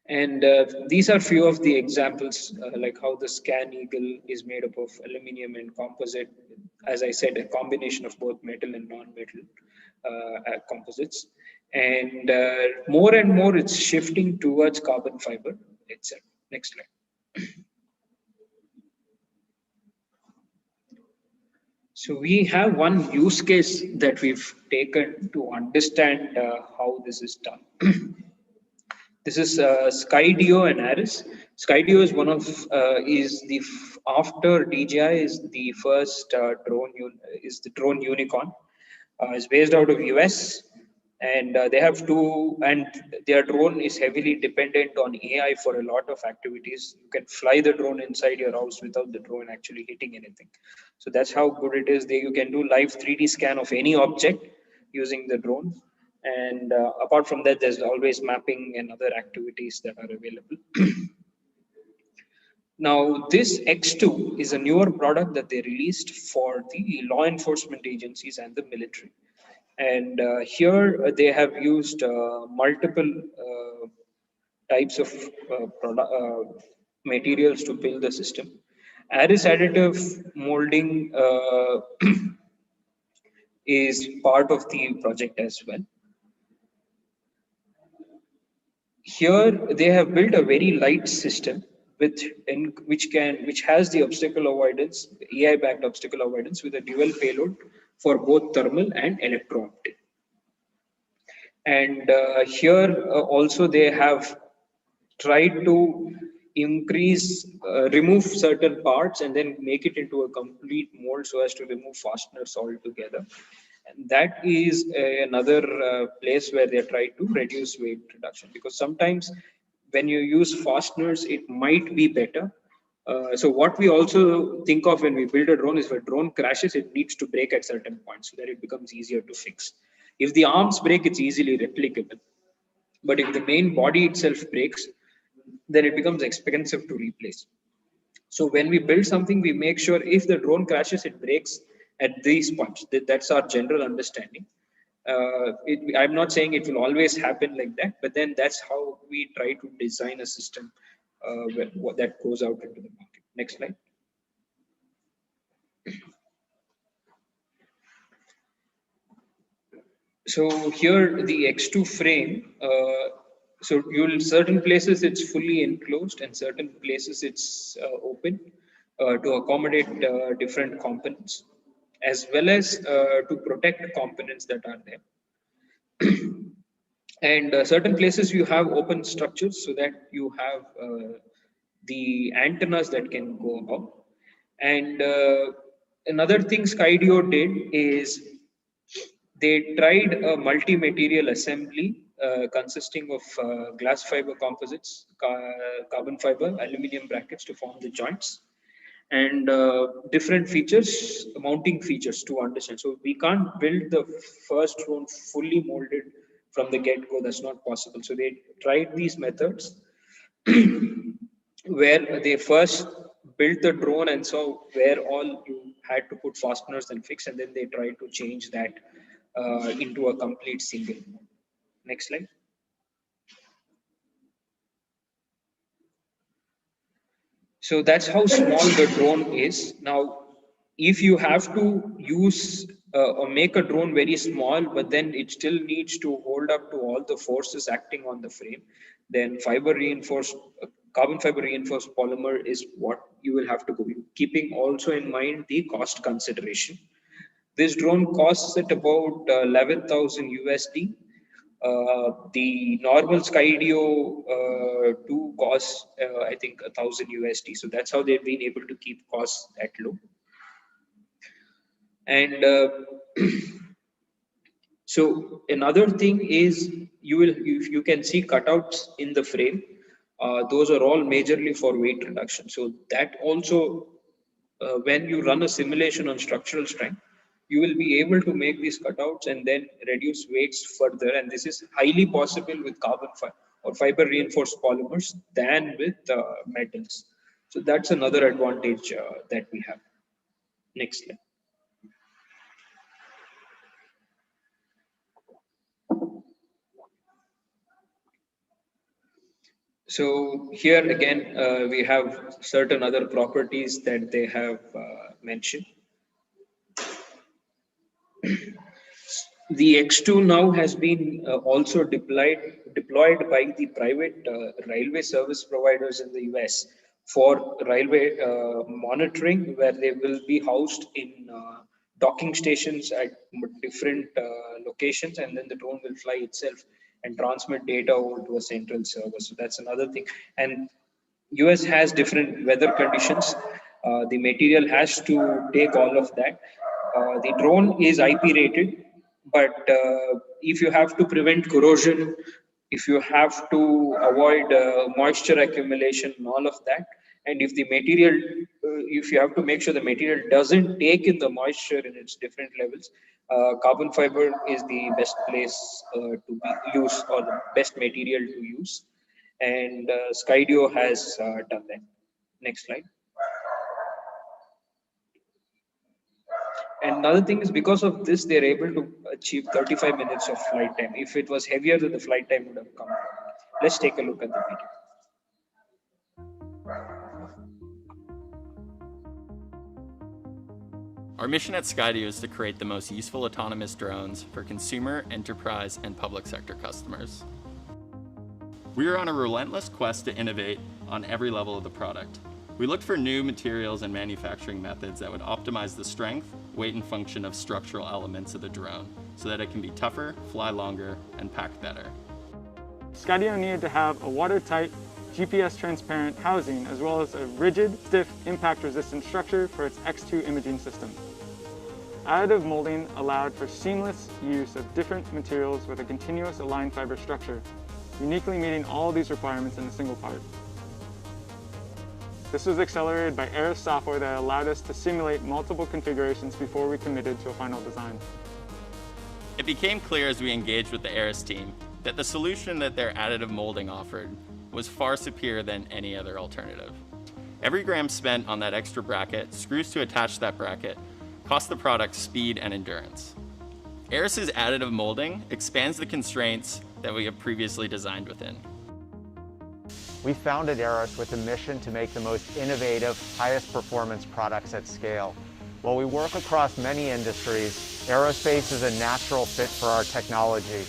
Speaker 2: And these are few of the examples, like how the Scan Eagle is made up of aluminum and composite. As I said, a combination of both metal and non-metal composites. And more and more, it's shifting towards carbon fiber itself. Next slide. So we have one use case that we've taken to understand how this is done. This is Skydio and Aris. Skydio is one of after DJI is the first is the drone unicorn. It's based out of US, and they have and their drone is heavily dependent on AI for a lot of activities. You can fly the drone inside your house without the drone actually hitting anything. So that's how good it is. You can do live 3D scan of any object using the drone. And apart from that, there's always mapping and other activities that are available. Now, this X2 is a newer product that they released for the law enforcement agencies and the military. And here they have used multiple types of materials to build the system. Aris additive molding is part of the project as well. Here they have built a very light system which has the obstacle avoidance, AI backed obstacle avoidance with a dual payload for both thermal and electro-optic. And here also they have tried to remove certain parts and then make it into a complete mold so as to remove fasteners altogether. And that is another place where they try to reduce weight reduction, because sometimes when you use fasteners, it might be better. So what we also think of when we build a drone is if a drone crashes, it needs to break at certain points so that it becomes easier to fix. If the arms break, it's easily replicable. But if the main body itself breaks, then it becomes expensive to replace. So when we build something, we make sure if the drone crashes, it breaks at these points. That's our general understanding. I'm not saying it will always happen like that, but then that's how we try to design a system that goes out into the market. Next slide. So here the X2 frame, so you'll certain places it's fully enclosed and certain places it's open to accommodate different components, as well as to protect components that are there. And certain places you have open structures so that you have the antennas that can go above. And another thing Skydio did is they tried a multi-material assembly consisting of glass fiber composites, carbon fiber, aluminum brackets to form the joints, and different features, mounting features to understand. So we can't build the first drone fully molded from the get-go. That's not possible. So they tried these methods where they first built the drone and saw where all you had to put fasteners and fix, and then they tried to change that into a complete single mode. Next slide. So that's how small the drone is. Now, if you have to use or make a drone very small, but then it still needs to hold up to all the forces acting on the frame, then carbon fiber reinforced polymer is what you will have to go with, keeping also in mind the cost consideration. This drone costs at about 11,000 USD. The normal Skydio 2 costs, I think, 1,000 USD. So that's how they've been able to keep costs at low. And so another thing is you can see cutouts in the frame. Those are all majorly for weight reduction. So that also, when you run a simulation on structural strength, you will be able to make these cutouts and then reduce weights further. And this is highly possible with carbon fiber or fiber reinforced polymers than with metals. So that's another advantage that we have. Next slide. So here again, we have certain other properties that they have mentioned. The X2 now has been also deployed by the private railway service providers in the US for railway monitoring, where they will be housed in docking stations at different locations, and then the drone will fly itself and transmit data over to a central server. So that's another thing. And US has different weather conditions. The material has to take all of that. The drone is IP rated, but if you have to prevent corrosion, if you have to avoid moisture accumulation and all of that, and if the material, if you have to make sure the material doesn't take in the moisture in its different levels, carbon fiber is the best place to be used, or the best material to use. And Skydio has done that. Next slide. And another thing is, because of this, they're able to achieve 35 minutes of flight time. If it was heavier, then the flight time would have come down. Let's take a look at the video.
Speaker 5: Our mission at Skydio is to create the most useful autonomous drones for consumer, enterprise, and public sector customers. We are on a relentless quest to innovate on every level of the product. We looked for new materials and manufacturing methods that would optimize the strength, weight, and function of structural elements of the drone so that it can be tougher, fly longer, and pack better.
Speaker 6: Skydio needed to have a watertight, GPS-transparent housing as well as a rigid, stiff, impact-resistant structure for its X2 imaging system. Additive molding allowed for seamless use of different materials with a continuous aligned fiber structure, uniquely meeting all these requirements in a single part. This was accelerated by Aeros software that allowed us to simulate multiple configurations before we committed to a final design.
Speaker 5: It became clear as we engaged with the Aeros team that the solution that their additive molding offered was far superior than any other alternative. Every gram spent on that extra bracket, screws to attach that bracket, cost the product speed and endurance. Aeros's additive molding expands the constraints that we have previously designed within.
Speaker 7: We founded Aeros with a mission to make the most innovative, highest performance products at scale. While we work across many industries, aerospace is a natural fit for our technology.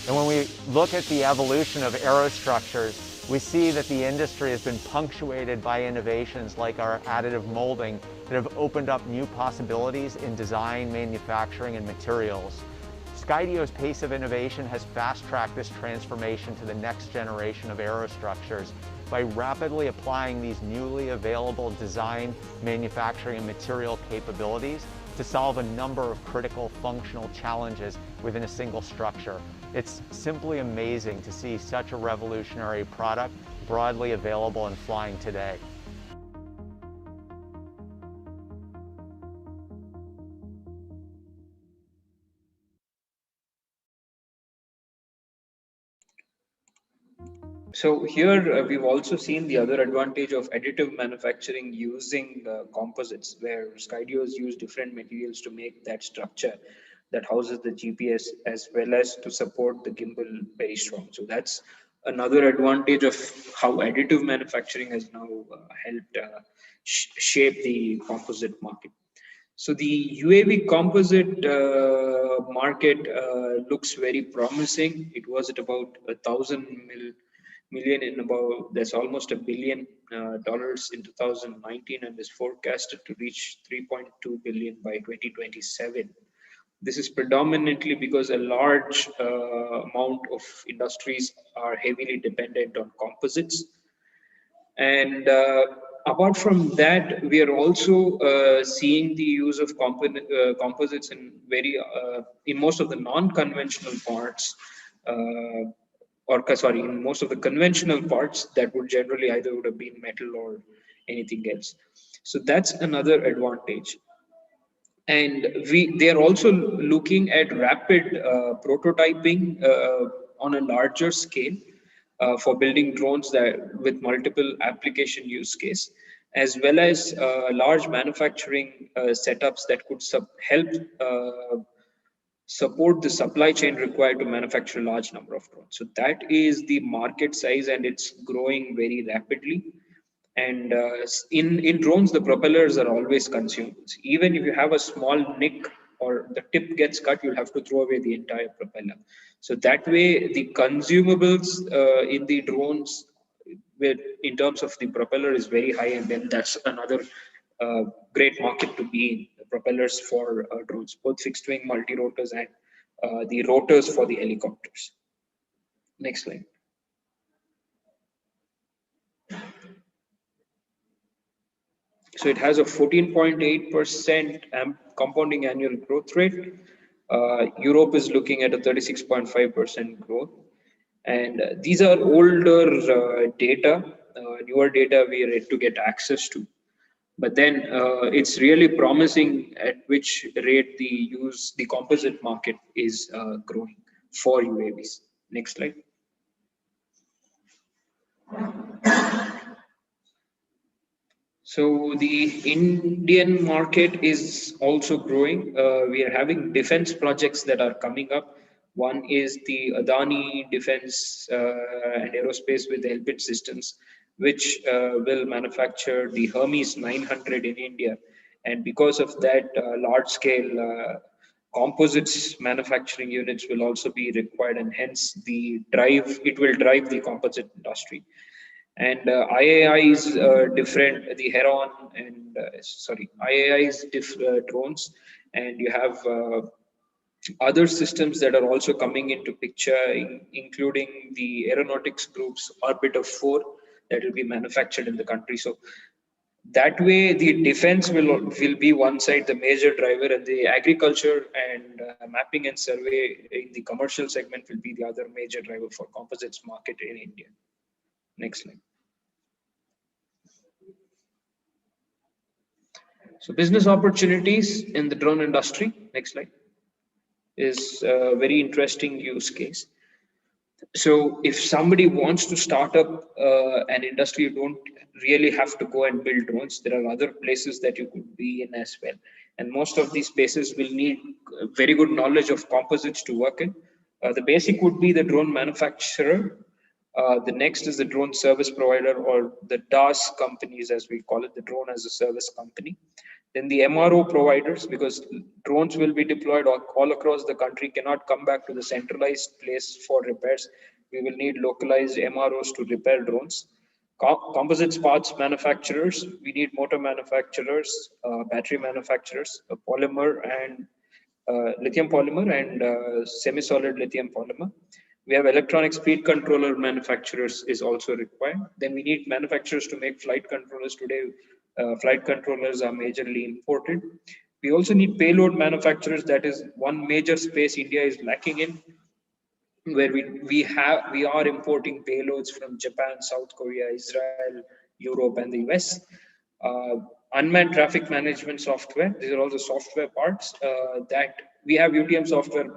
Speaker 7: And when we look at the evolution of aerostructures, we see that the industry has been punctuated by innovations like our additive molding that have opened up new possibilities in design, manufacturing, and materials. Skydio's pace of innovation has fast-tracked this transformation to the next generation of aerostructures by rapidly applying these newly available design, manufacturing, and material capabilities to solve a number of critical functional challenges within a single structure. It's simply amazing to see such a revolutionary product broadly available and flying today.
Speaker 2: So here we've also seen the other advantage of additive manufacturing using composites, where Skydios use different materials to make that structure that houses the GPS as well as to support the gimbal very strong. So that's another advantage of how additive manufacturing has now helped shape the composite market. So the UAV composite market looks very promising. It was at about 1,000 million in about, that's almost $1 billion in 2019, and is forecasted to reach 3.2 billion by 2027. This is predominantly because a large amount of industries are heavily dependent on composites. And apart from that, we are also seeing the use of composites in in most of the non-conventional parts, in most of the conventional parts that would generally either would have been metal or anything else. So that's another advantage. And they are also looking at rapid prototyping on a larger scale for building drones that with multiple application use case, as well as large manufacturing setups that could help support the supply chain required to manufacture a large number of drones. So that is the market size, and it's growing very rapidly. And in drones, the propellers are always consumables. Even if you have a small nick or the tip gets cut, you'll have to throw away the entire propeller. So that way, the consumables in the drones, in terms of the propeller, is very high, and then that's another great market to be in. The propellers for drones, both fixed wing, multi-rotors, and the rotors for the helicopters. Next slide. So it has a 14.8% compounding annual growth rate. Europe is looking at a 36.5% growth. And these are older data. Newer data we are yet to get access to. But then it's really promising at which rate the composite market is growing for UAVs. Next slide. So the Indian market is also growing. We are having defense projects that are coming up. One is the Adani Defense and Aerospace with Elbit Systems, which will manufacture the Hermes 900 in India. And because of that, large scale composites manufacturing units will also be required, and hence it will drive the composite industry. And IAI is different, the Heron and IAI is drones, and you have other systems that are also coming into picture, including the aeronautics group's orbit of 4 that will be manufactured in the country. So that way, the defense will be one side, the major driver, and the agriculture and mapping and survey in the commercial segment will be the other major driver for composites market in India. Next slide. So business opportunities in the drone industry, next slide, is a very interesting use case. So if somebody wants to start up an industry, you don't really have to go and build drones. There are other places that you could be in as well. And most of these places will need very good knowledge of composites to work in. The basic would be the drone manufacturer. The next is the drone service provider, or the DaaS companies, as we call it, the drone as a service company. Then the MRO providers, because drones will be deployed all across the country, cannot come back to the centralized place for repairs. We will need localized MROs to repair drones. Composites parts manufacturers, we need motor manufacturers, battery manufacturers, polymer and lithium polymer and semi-solid lithium polymer. We have electronic speed controller manufacturers is also required. Then we need manufacturers to make flight controllers. Today, flight controllers are majorly imported. We also need payload manufacturers. That is one major space India is lacking in, where we are importing payloads from Japan, South Korea, Israel, Europe, and the US. Unmanned traffic management software. These are all the software parts that we have. UTM software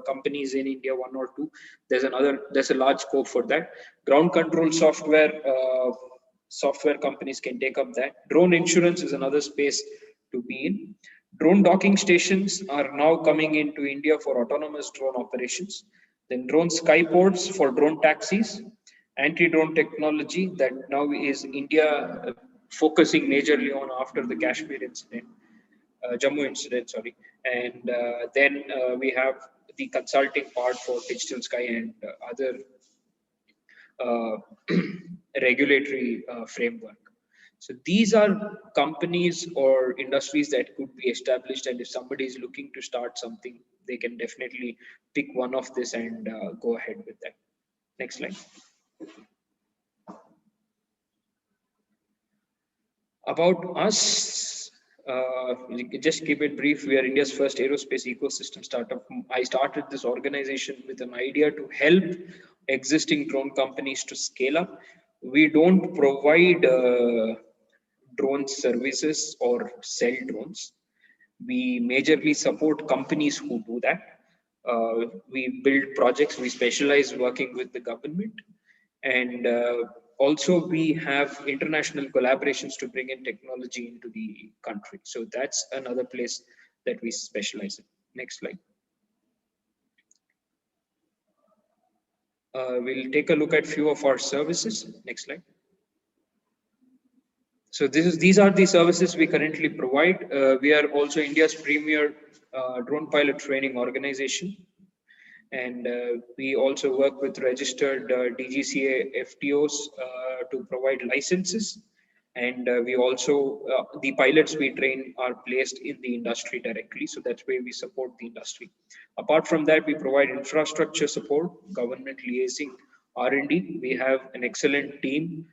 Speaker 2: companies in India, 1 or 2. There's a large scope for that. Ground control software. Software companies can take up that. Drone insurance is another space to be in. Drone docking stations are now coming into India for autonomous drone operations. Then drone skyports for drone taxis. Anti-drone technology that now is India focusing majorly on after the Kashmir incident, Jammu incident, sorry. And then we have the consulting part for Digital Sky and other regulatory framework. So these are companies or industries that could be established, and if somebody is looking to start something, they can definitely pick one of this and go ahead with that. Next slide. About us, just keep it brief. We are India's first aerospace ecosystem startup. I started this organization with an idea to help existing drone companies to scale up. We don't provide drone services or sell drones. We majorly support companies who do that. We build projects. We specialize working with the government, and also we have international collaborations to bring in technology into the country. So that's another place that we specialize in. Next slide. We'll take a look at few of our services. Next slide. So these are the services we currently provide. We are also India's premier drone pilot training organization. And we also work with registered DGCA FTOs to provide licenses. And we also, the pilots we train are placed in the industry directly. So that's where we support the industry. Apart from that, we provide infrastructure support, government liaising, R&D. We have an excellent team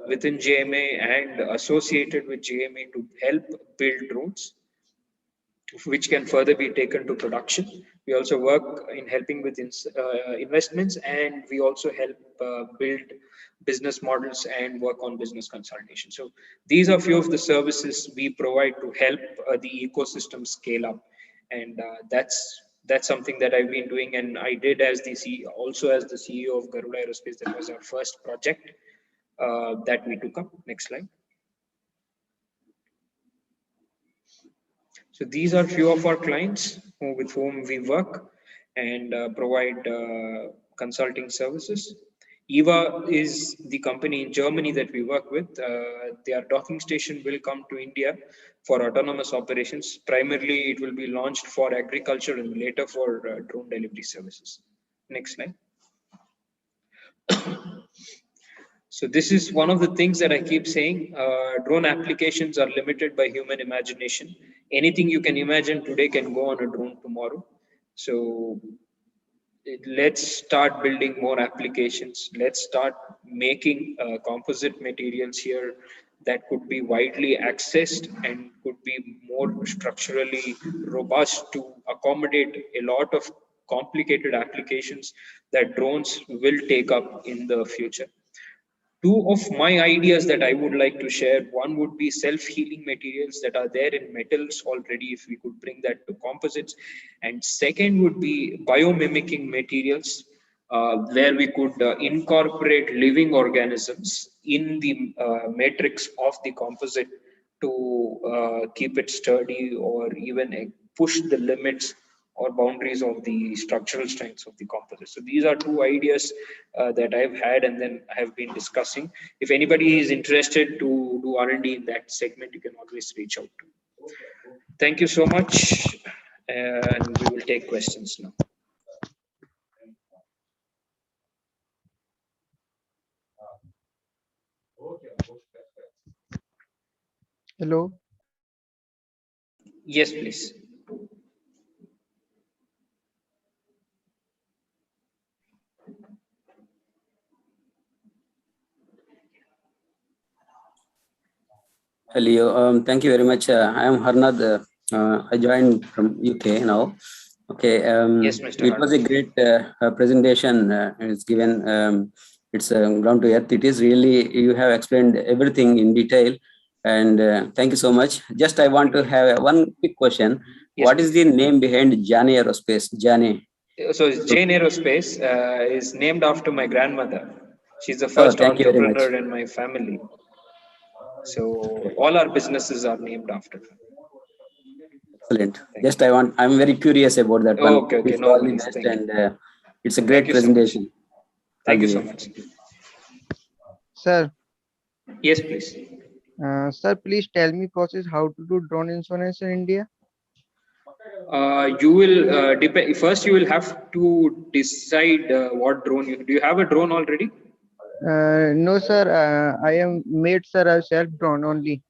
Speaker 2: within JMA and associated with JMA to help build drones, which can further be taken to production. We also work in helping with investments, and we also help build business models and work on business consultation. So these are few of the services we provide to help the ecosystem scale up. And that's something that I've been doing, and I did as the CEO, also as the CEO of Garuda Aerospace. That was our first project that we took up. Next slide. So these are few of our clients with whom we work and provide consulting services. EVA is the company in Germany that we work with. Their docking station will come to India for autonomous operations. Primarily, it will be launched for agriculture and later for drone delivery services. Next slide. So this is one of the things that I keep saying. Drone applications are limited by human imagination. Anything you can imagine today can go on a drone tomorrow. So let's start building more applications. Let's start making composite materials here that could be widely accessed and could be more structurally robust to accommodate a lot of complicated applications that drones will take up in the future. Two of my ideas that I would like to share, one would be self-healing materials that are there in metals already, if we could bring that to composites. And second would be biomimicking materials, where we could incorporate living organisms in the matrix of the composite to keep it sturdy or even push the limits or boundaries of the structural strengths of the composite. So these are two ideas that I've had and then have been discussing. If anybody is interested to do R&D in that segment, you can always reach out to. Thank you so much, and we will take questions now.
Speaker 8: Hello.
Speaker 2: Yes, please.
Speaker 9: Hello, thank you very much. I am Harnad. I joined from UK now. Okay,
Speaker 2: Yes, Mr.
Speaker 9: it was a great presentation. It's given. It's ground to earth. It is really, you have explained everything in detail, and thank you so much. Just I want to have one quick question.
Speaker 2: Yes,
Speaker 9: what is the name behind JMA Aerospace? JMA.
Speaker 2: So Jane Aerospace is named after my grandmother. She's the
Speaker 9: Oh,
Speaker 2: first
Speaker 9: thank you very much.
Speaker 2: entrepreneur in my family. So all our businesses are named after her.
Speaker 9: Excellent. Just I'm very curious about that one.
Speaker 2: Okay,
Speaker 9: It's
Speaker 2: no
Speaker 9: all the
Speaker 2: worries.
Speaker 9: best,
Speaker 2: Thank you.
Speaker 9: and it's a great
Speaker 2: Thank you so much.
Speaker 9: presentation.
Speaker 2: Thank you so much.
Speaker 8: Sir,
Speaker 2: Yes, please.
Speaker 8: sir, please tell me process how to do drone insurance in India.
Speaker 2: You will depend. First, you will have to decide what drone do you have a drone already?
Speaker 8: No, sir. I am made, sir, a self drone only.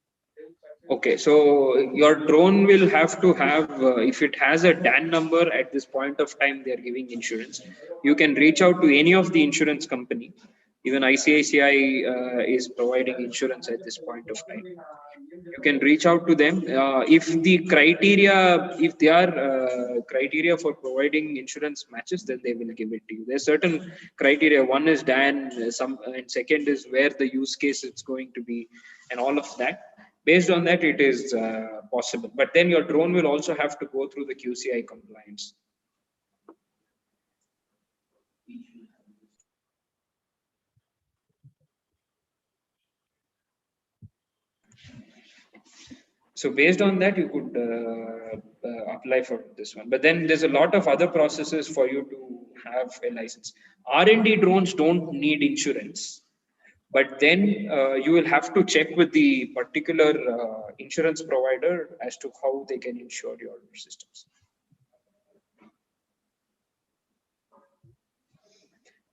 Speaker 2: Okay, so your drone will have to have, if it has a DAN number at this point of time, they are giving insurance. You can reach out to any of the insurance company. Even ICICI is providing insurance at this point of time. You can reach out to them. If the criteria, if they are criteria for providing insurance matches, then they will give it to you. There's certain criteria. One is DAN, and second is where the use case it's going to be, and all of that. Based on that, it is possible. But then your drone will also have to go through the QCI compliance. So based on that, you could apply for this one. But then there's a lot of other processes for you to have a license. R&D drones don't need insurance. But then you will have to check with the particular insurance provider as to how they can insure your systems.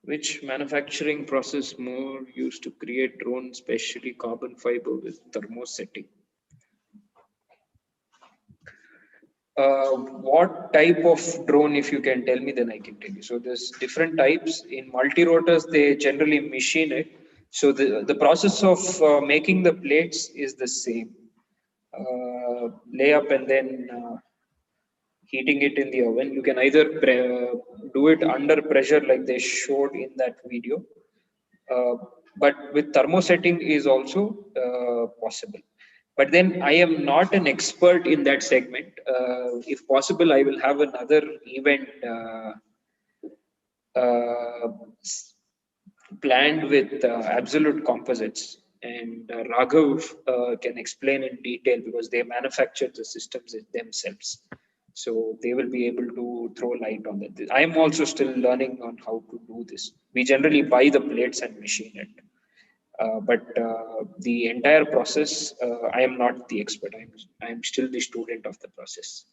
Speaker 2: Which manufacturing process more used to create drones, especially carbon fiber with thermosetting? What type of drone, if you can tell me, then I can tell you. So there's different types. In multi-rotors, they generally machine it. So the process of making the plates is the same. Lay up and then heating it in the oven. You can either do it under pressure like they showed in that video. But with thermosetting is also possible. But then I am not an expert in that segment. If possible, I will have another event planned with Absolute Composites, and Raghav can explain in detail because they manufacture the systems themselves. So they will be able to throw light on that. I am also still learning on how to do this. We generally buy the plates and machine it. But the entire process, I am not the expert. I am still the student of the process.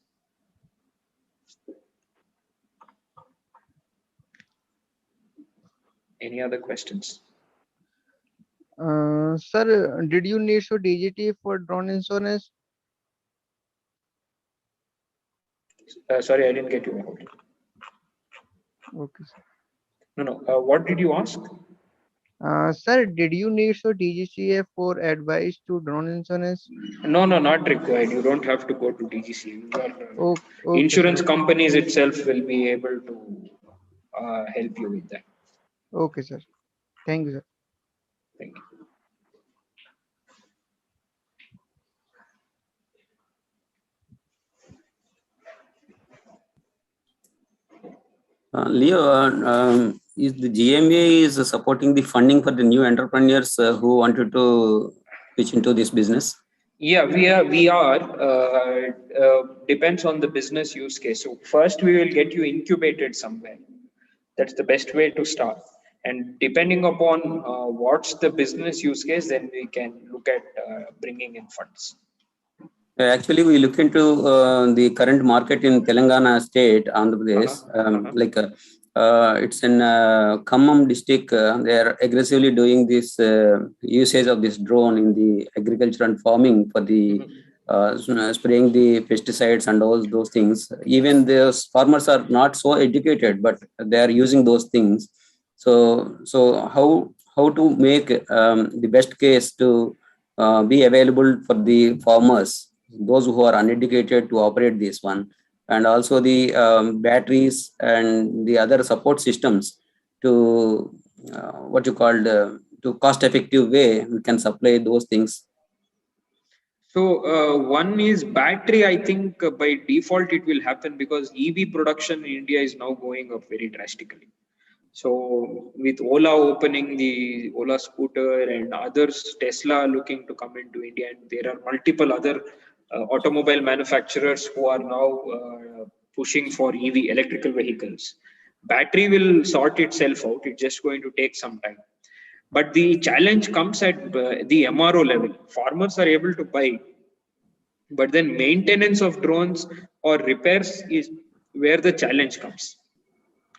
Speaker 2: Any other questions?
Speaker 8: Sir, did you need so DGT for drone insurance?
Speaker 2: Sorry, I didn't get you out.
Speaker 8: Okay, sir.
Speaker 2: No. What did you ask?
Speaker 8: Sir, did you need so DGCA for advice to drone insurance?
Speaker 2: No, not required. You don't have to go to DGC.
Speaker 8: Okay,
Speaker 2: Insurance
Speaker 8: sir.
Speaker 2: companies itself will be able to help you with that.
Speaker 8: Okay, sir. Thank you, sir.
Speaker 2: Thank you.
Speaker 9: Leo, is the GMA is supporting the funding for the new entrepreneurs who wanted to pitch into this business?
Speaker 2: Yeah, we are. Depends on the business use case. So first we will get you incubated somewhere. That's the best way to start. And depending upon what's the business use case, then we can look at bringing in funds.
Speaker 9: Actually, we look into the current market in Telangana state, Andhra Pradesh. It's in Khammam district. They are aggressively doing this usage of this drone in the agriculture and farming for the spraying the pesticides and all those things. Even those farmers are not so educated, but they are using those things. So how to make the best case to be available for the farmers, those who are uneducated, to operate this one, and also the batteries and the other support systems to to cost effective way we can supply those things.
Speaker 2: So one is battery. I think by default it will happen because EV production in India is now going up very drastically. So with Ola opening the Ola scooter and others, Tesla looking to come into India, and there are multiple other automobile manufacturers who are now pushing for EV, electrical vehicles. Battery will sort itself out. It's just going to take some time. But the challenge comes at the MRO level. Farmers are able to buy, but then maintenance of drones or repairs is where the challenge comes.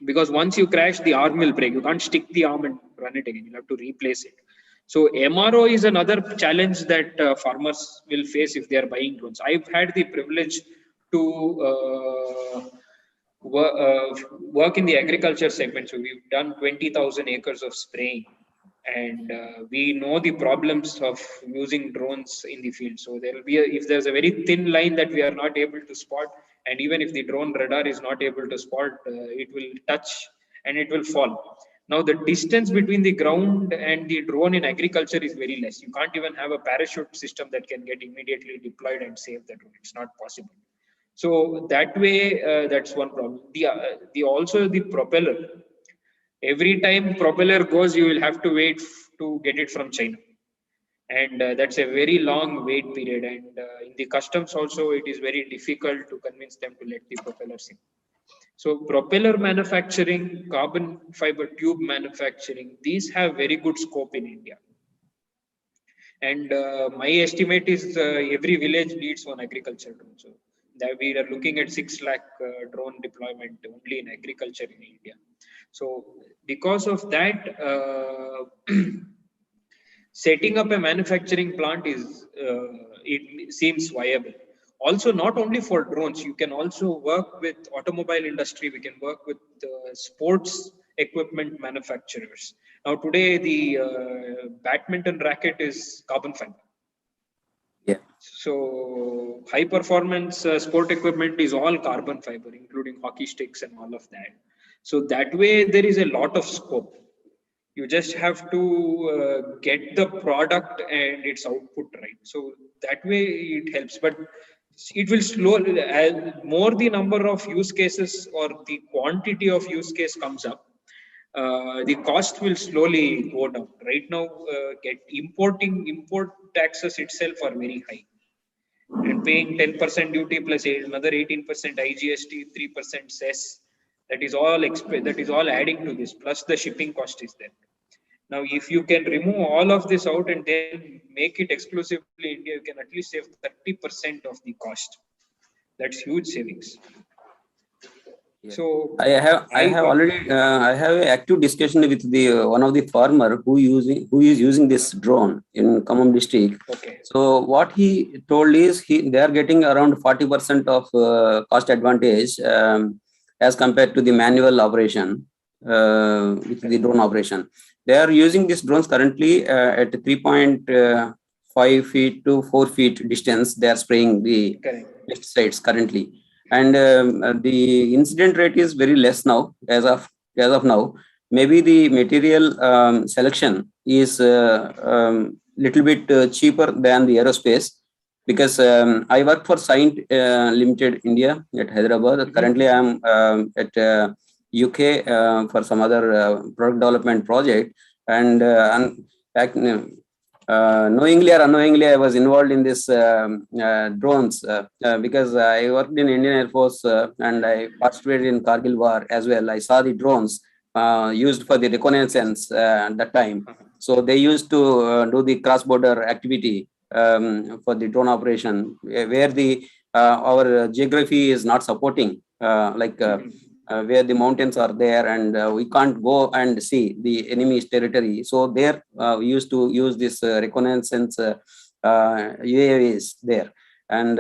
Speaker 2: Because once you crash, the arm will break. You can't stick the arm and run it again. You have to replace it. So MRO is another challenge that farmers will face if they are buying drones. I've had the privilege to work in the agriculture segment. So we've done 20,000 acres of spraying, and we know the problems of using drones in the field. So there will be if there's a very thin line that we are not able to spot, and even if the drone radar is not able to spot, it will touch and it will fall. Now the distance between the ground and the drone in agriculture is very less. You can't even have a parachute system that can get immediately deployed and save the drone. It's not possible. So that way, that's one problem. The also the propeller. Every time propeller goes, you will have to wait to get it from China, and that's a very long wait period. And in the customs also, it is very difficult to convince them to let the propellers in. So propeller manufacturing, carbon fiber tube manufacturing, these have very good scope in India. And my estimate is every village needs one agriculture drone. So that we are looking at 6 lakh drone deployment only in agriculture in India. So because of that, setting up a manufacturing plant is it seems viable. Also, not only for drones, you can also work with automobile industry. We can work with sports equipment manufacturers. Now today, the badminton racket is carbon fiber.
Speaker 9: Yeah.
Speaker 2: So high performance sport equipment is all carbon fiber, including hockey sticks and all of that. So that way, there is a lot of scope. You just have to get the product and its output right. So that way it helps, but it will slowly, as more the number of use cases or the quantity of use case comes up, the cost will slowly go down. Right now, import taxes itself are very high, and paying 10% duty plus another 18% IGST, 3% cess. That is all adding to this. Plus the shipping cost is there. Now, if you can remove all of this out and then make it exclusively India, you can at least save 30% of the cost. That's huge savings.
Speaker 9: Yeah.
Speaker 2: So
Speaker 9: I have already I have an active discussion with the one of the farmer who is using this drone in Khammam district.
Speaker 2: Okay.
Speaker 9: So what he told is they are getting around 40% of cost advantage as compared to the manual operation with the drone operation. They are using these drones currently at 3.5 feet to 4 feet distance. They are spraying the pesticides currently. And the incident rate is very less now as of now. Maybe the material selection is little bit cheaper than the aerospace, because I work for Scient Limited India at Hyderabad. Currently I am at UK for some other product development project, and knowingly or unknowingly, I was involved in this drones because I worked in Indian Air Force and I participated in Kargil War as well. I saw the drones used for the reconnaissance at that time. So they used to do the cross-border activity for the drone operation, where the our geography is not supporting, where the mountains are there and we can't go and see the enemy's territory. So there we used to use this reconnaissance UAVs there. And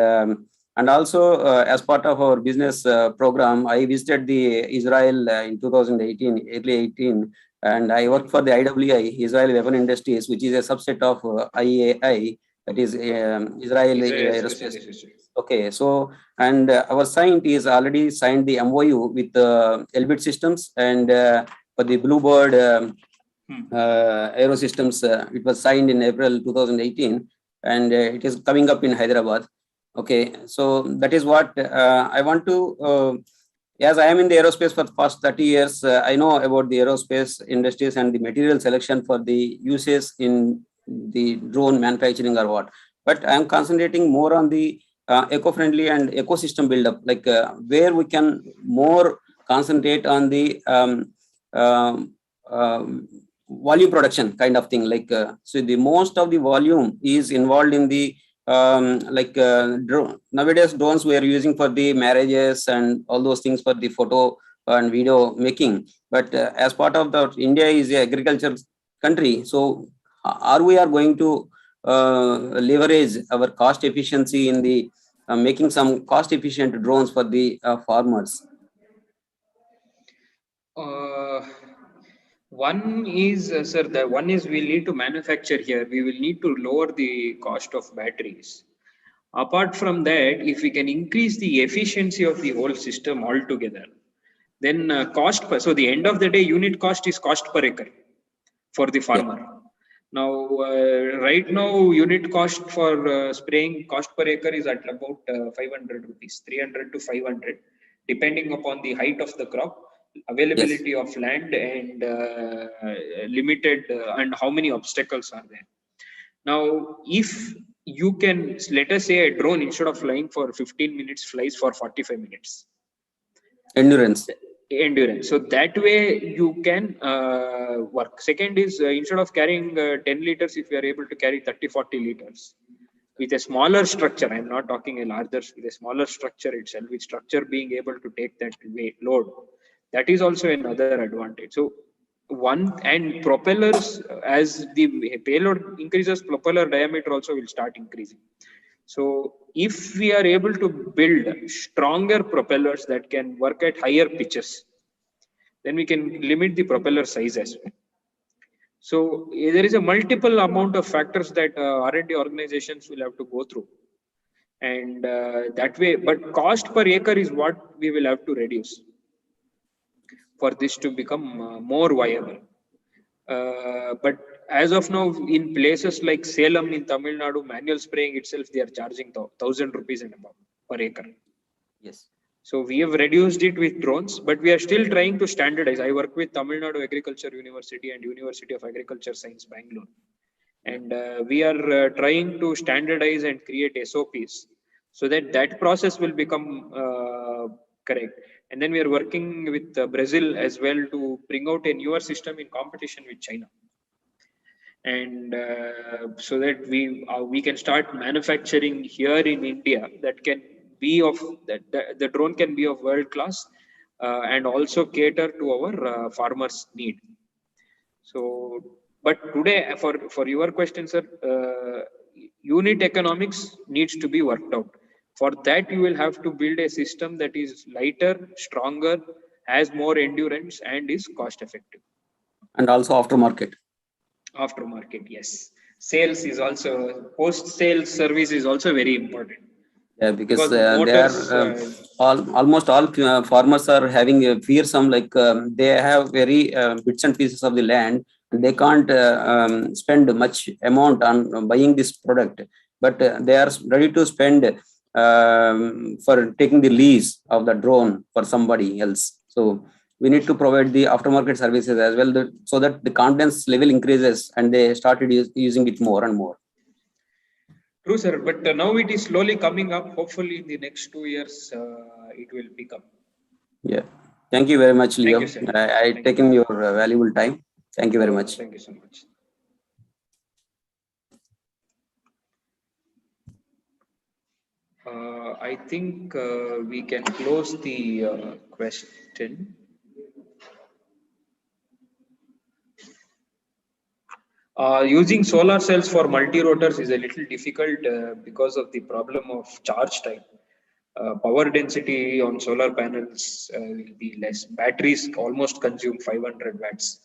Speaker 9: also as part of our business program, I visited the Israel in 2018, early 18, and I worked for the IWI, Israel Weapon Industries, which is a subset of IAI, that is Israel Aerospace. Okay, so and our Scient is already signed the MOU with Elbit Systems, and for the Bluebird Aero Systems, it was signed in April 2018, and it is coming up in Hyderabad. Okay, so that is what I want to. As I am in the aerospace for the past 30 years, I know about the aerospace industries and the material selection for the uses in the drone manufacturing or what. But I am concentrating more on the eco-friendly and ecosystem build-up, like where we can more concentrate on the volume production kind of thing. Like so, the most of the volume is involved in the drone. Nowadays, drones we are using for the marriages and all those things for the photo and video making. But as part of the India is a agriculture country, so we are going to leverage our cost efficiency in the making some cost efficient drones for the farmers.
Speaker 2: One is, sir, the one is we'll need to manufacture here. We will need to lower the cost of batteries. Apart from that, if we can increase the efficiency of the whole system altogether, then cost per, so the end of the day, unit cost is cost per acre for the farmer. Yeah. Now, right now, unit cost for spraying cost per acre is at about 500 rupees, 300 to 500, depending upon the height of the crop, availability yes. of land, and limited and how many obstacles are there. Now, if you can, let us say a drone, instead of flying for 15 minutes, flies for 45 minutes.
Speaker 9: Endurance.
Speaker 2: So that way you can work. Second is instead of carrying 10 liters, if you are able to carry 30-40 liters with a smaller structure, I'm not talking a larger, with a smaller structure itself, with structure being able to take that weight load, that is also another advantage. So one, and propellers, as the payload increases, propeller diameter also will start increasing. So if we are able to build stronger propellers that can work at higher pitches, then we can limit the propeller size as well. So there is a multiple amount of factors that R&D organizations will have to go through. And that way, but cost per acre is what we will have to reduce for this to become more viable. But as of now, in places like Salem in Tamil Nadu, manual spraying itself, they are charging 1,000 rupees and above per acre.
Speaker 9: Yes.
Speaker 2: So we have reduced it with drones, but we are still trying to standardize. I work with Tamil Nadu Agriculture University and University of Agriculture Science, Bangalore. And we are trying to standardize and create SOPs so that process will become correct. And then we are working with Brazil as well to bring out a newer system in competition with China, and so that we can start manufacturing here in India that can be of the drone can be of world class, and also cater to our farmers' need. So, but today, for your question, sir, unit economics needs to be worked out. For that, you will have to build a system that is lighter, stronger, has more endurance, and is cost effective.
Speaker 9: And also aftermarket.
Speaker 2: Aftermarket, yes. Sales is also, post sales service is also very important.
Speaker 9: Yeah, because
Speaker 2: motors,
Speaker 9: they are almost all farmers are having a fearsome, like they have very bits and pieces of the land, and they can't spend much amount on buying this product, but they are ready to spend for taking the lease of the drone for somebody else. So we need to provide the aftermarket services as well, so that the confidence level increases and they started using it more and more.
Speaker 2: True, sir. But now it is slowly coming up. Hopefully, in the next 2 years, it will pick up.
Speaker 9: Yeah. Thank you very much, Leo.
Speaker 2: Thank you, sir.
Speaker 9: I taken your valuable time. Thank you very much.
Speaker 2: Thank you so much. I think we can close the question. Using solar cells for multi-rotors is a little difficult because of the problem of charge time. Power density on solar panels will be less. Batteries almost consume 500 watts.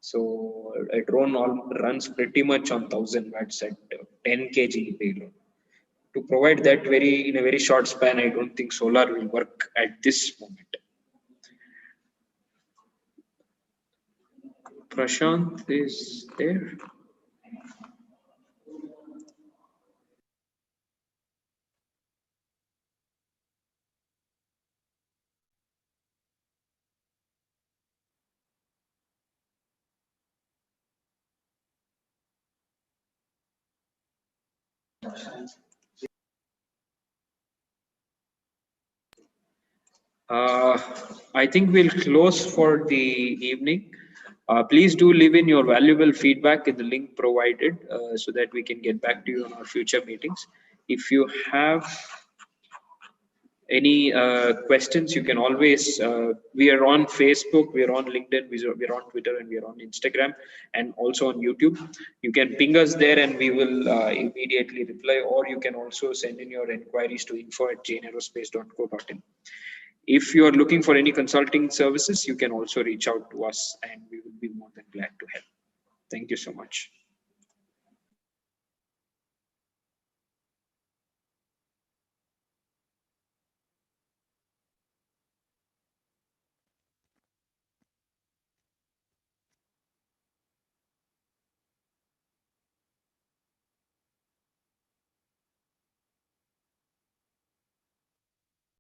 Speaker 2: So a drone runs pretty much on 1000 watts at 10 kg payload. To provide that in a very short span, I don't think solar will work at this moment. Prashant is there. I think we'll close for the evening. Please do leave in your valuable feedback in the link provided so that we can get back to you on our future meetings. If you have any questions, you can always, we are on Facebook, we are on LinkedIn, we are on Twitter, and we are on Instagram, and also on YouTube. You can ping us there and we will immediately reply, or you can also send in your inquiries to info@jnaerospace.co.in. If you are looking for any consulting services, you can also reach out to us and we will be more than glad to help. Thank you so much.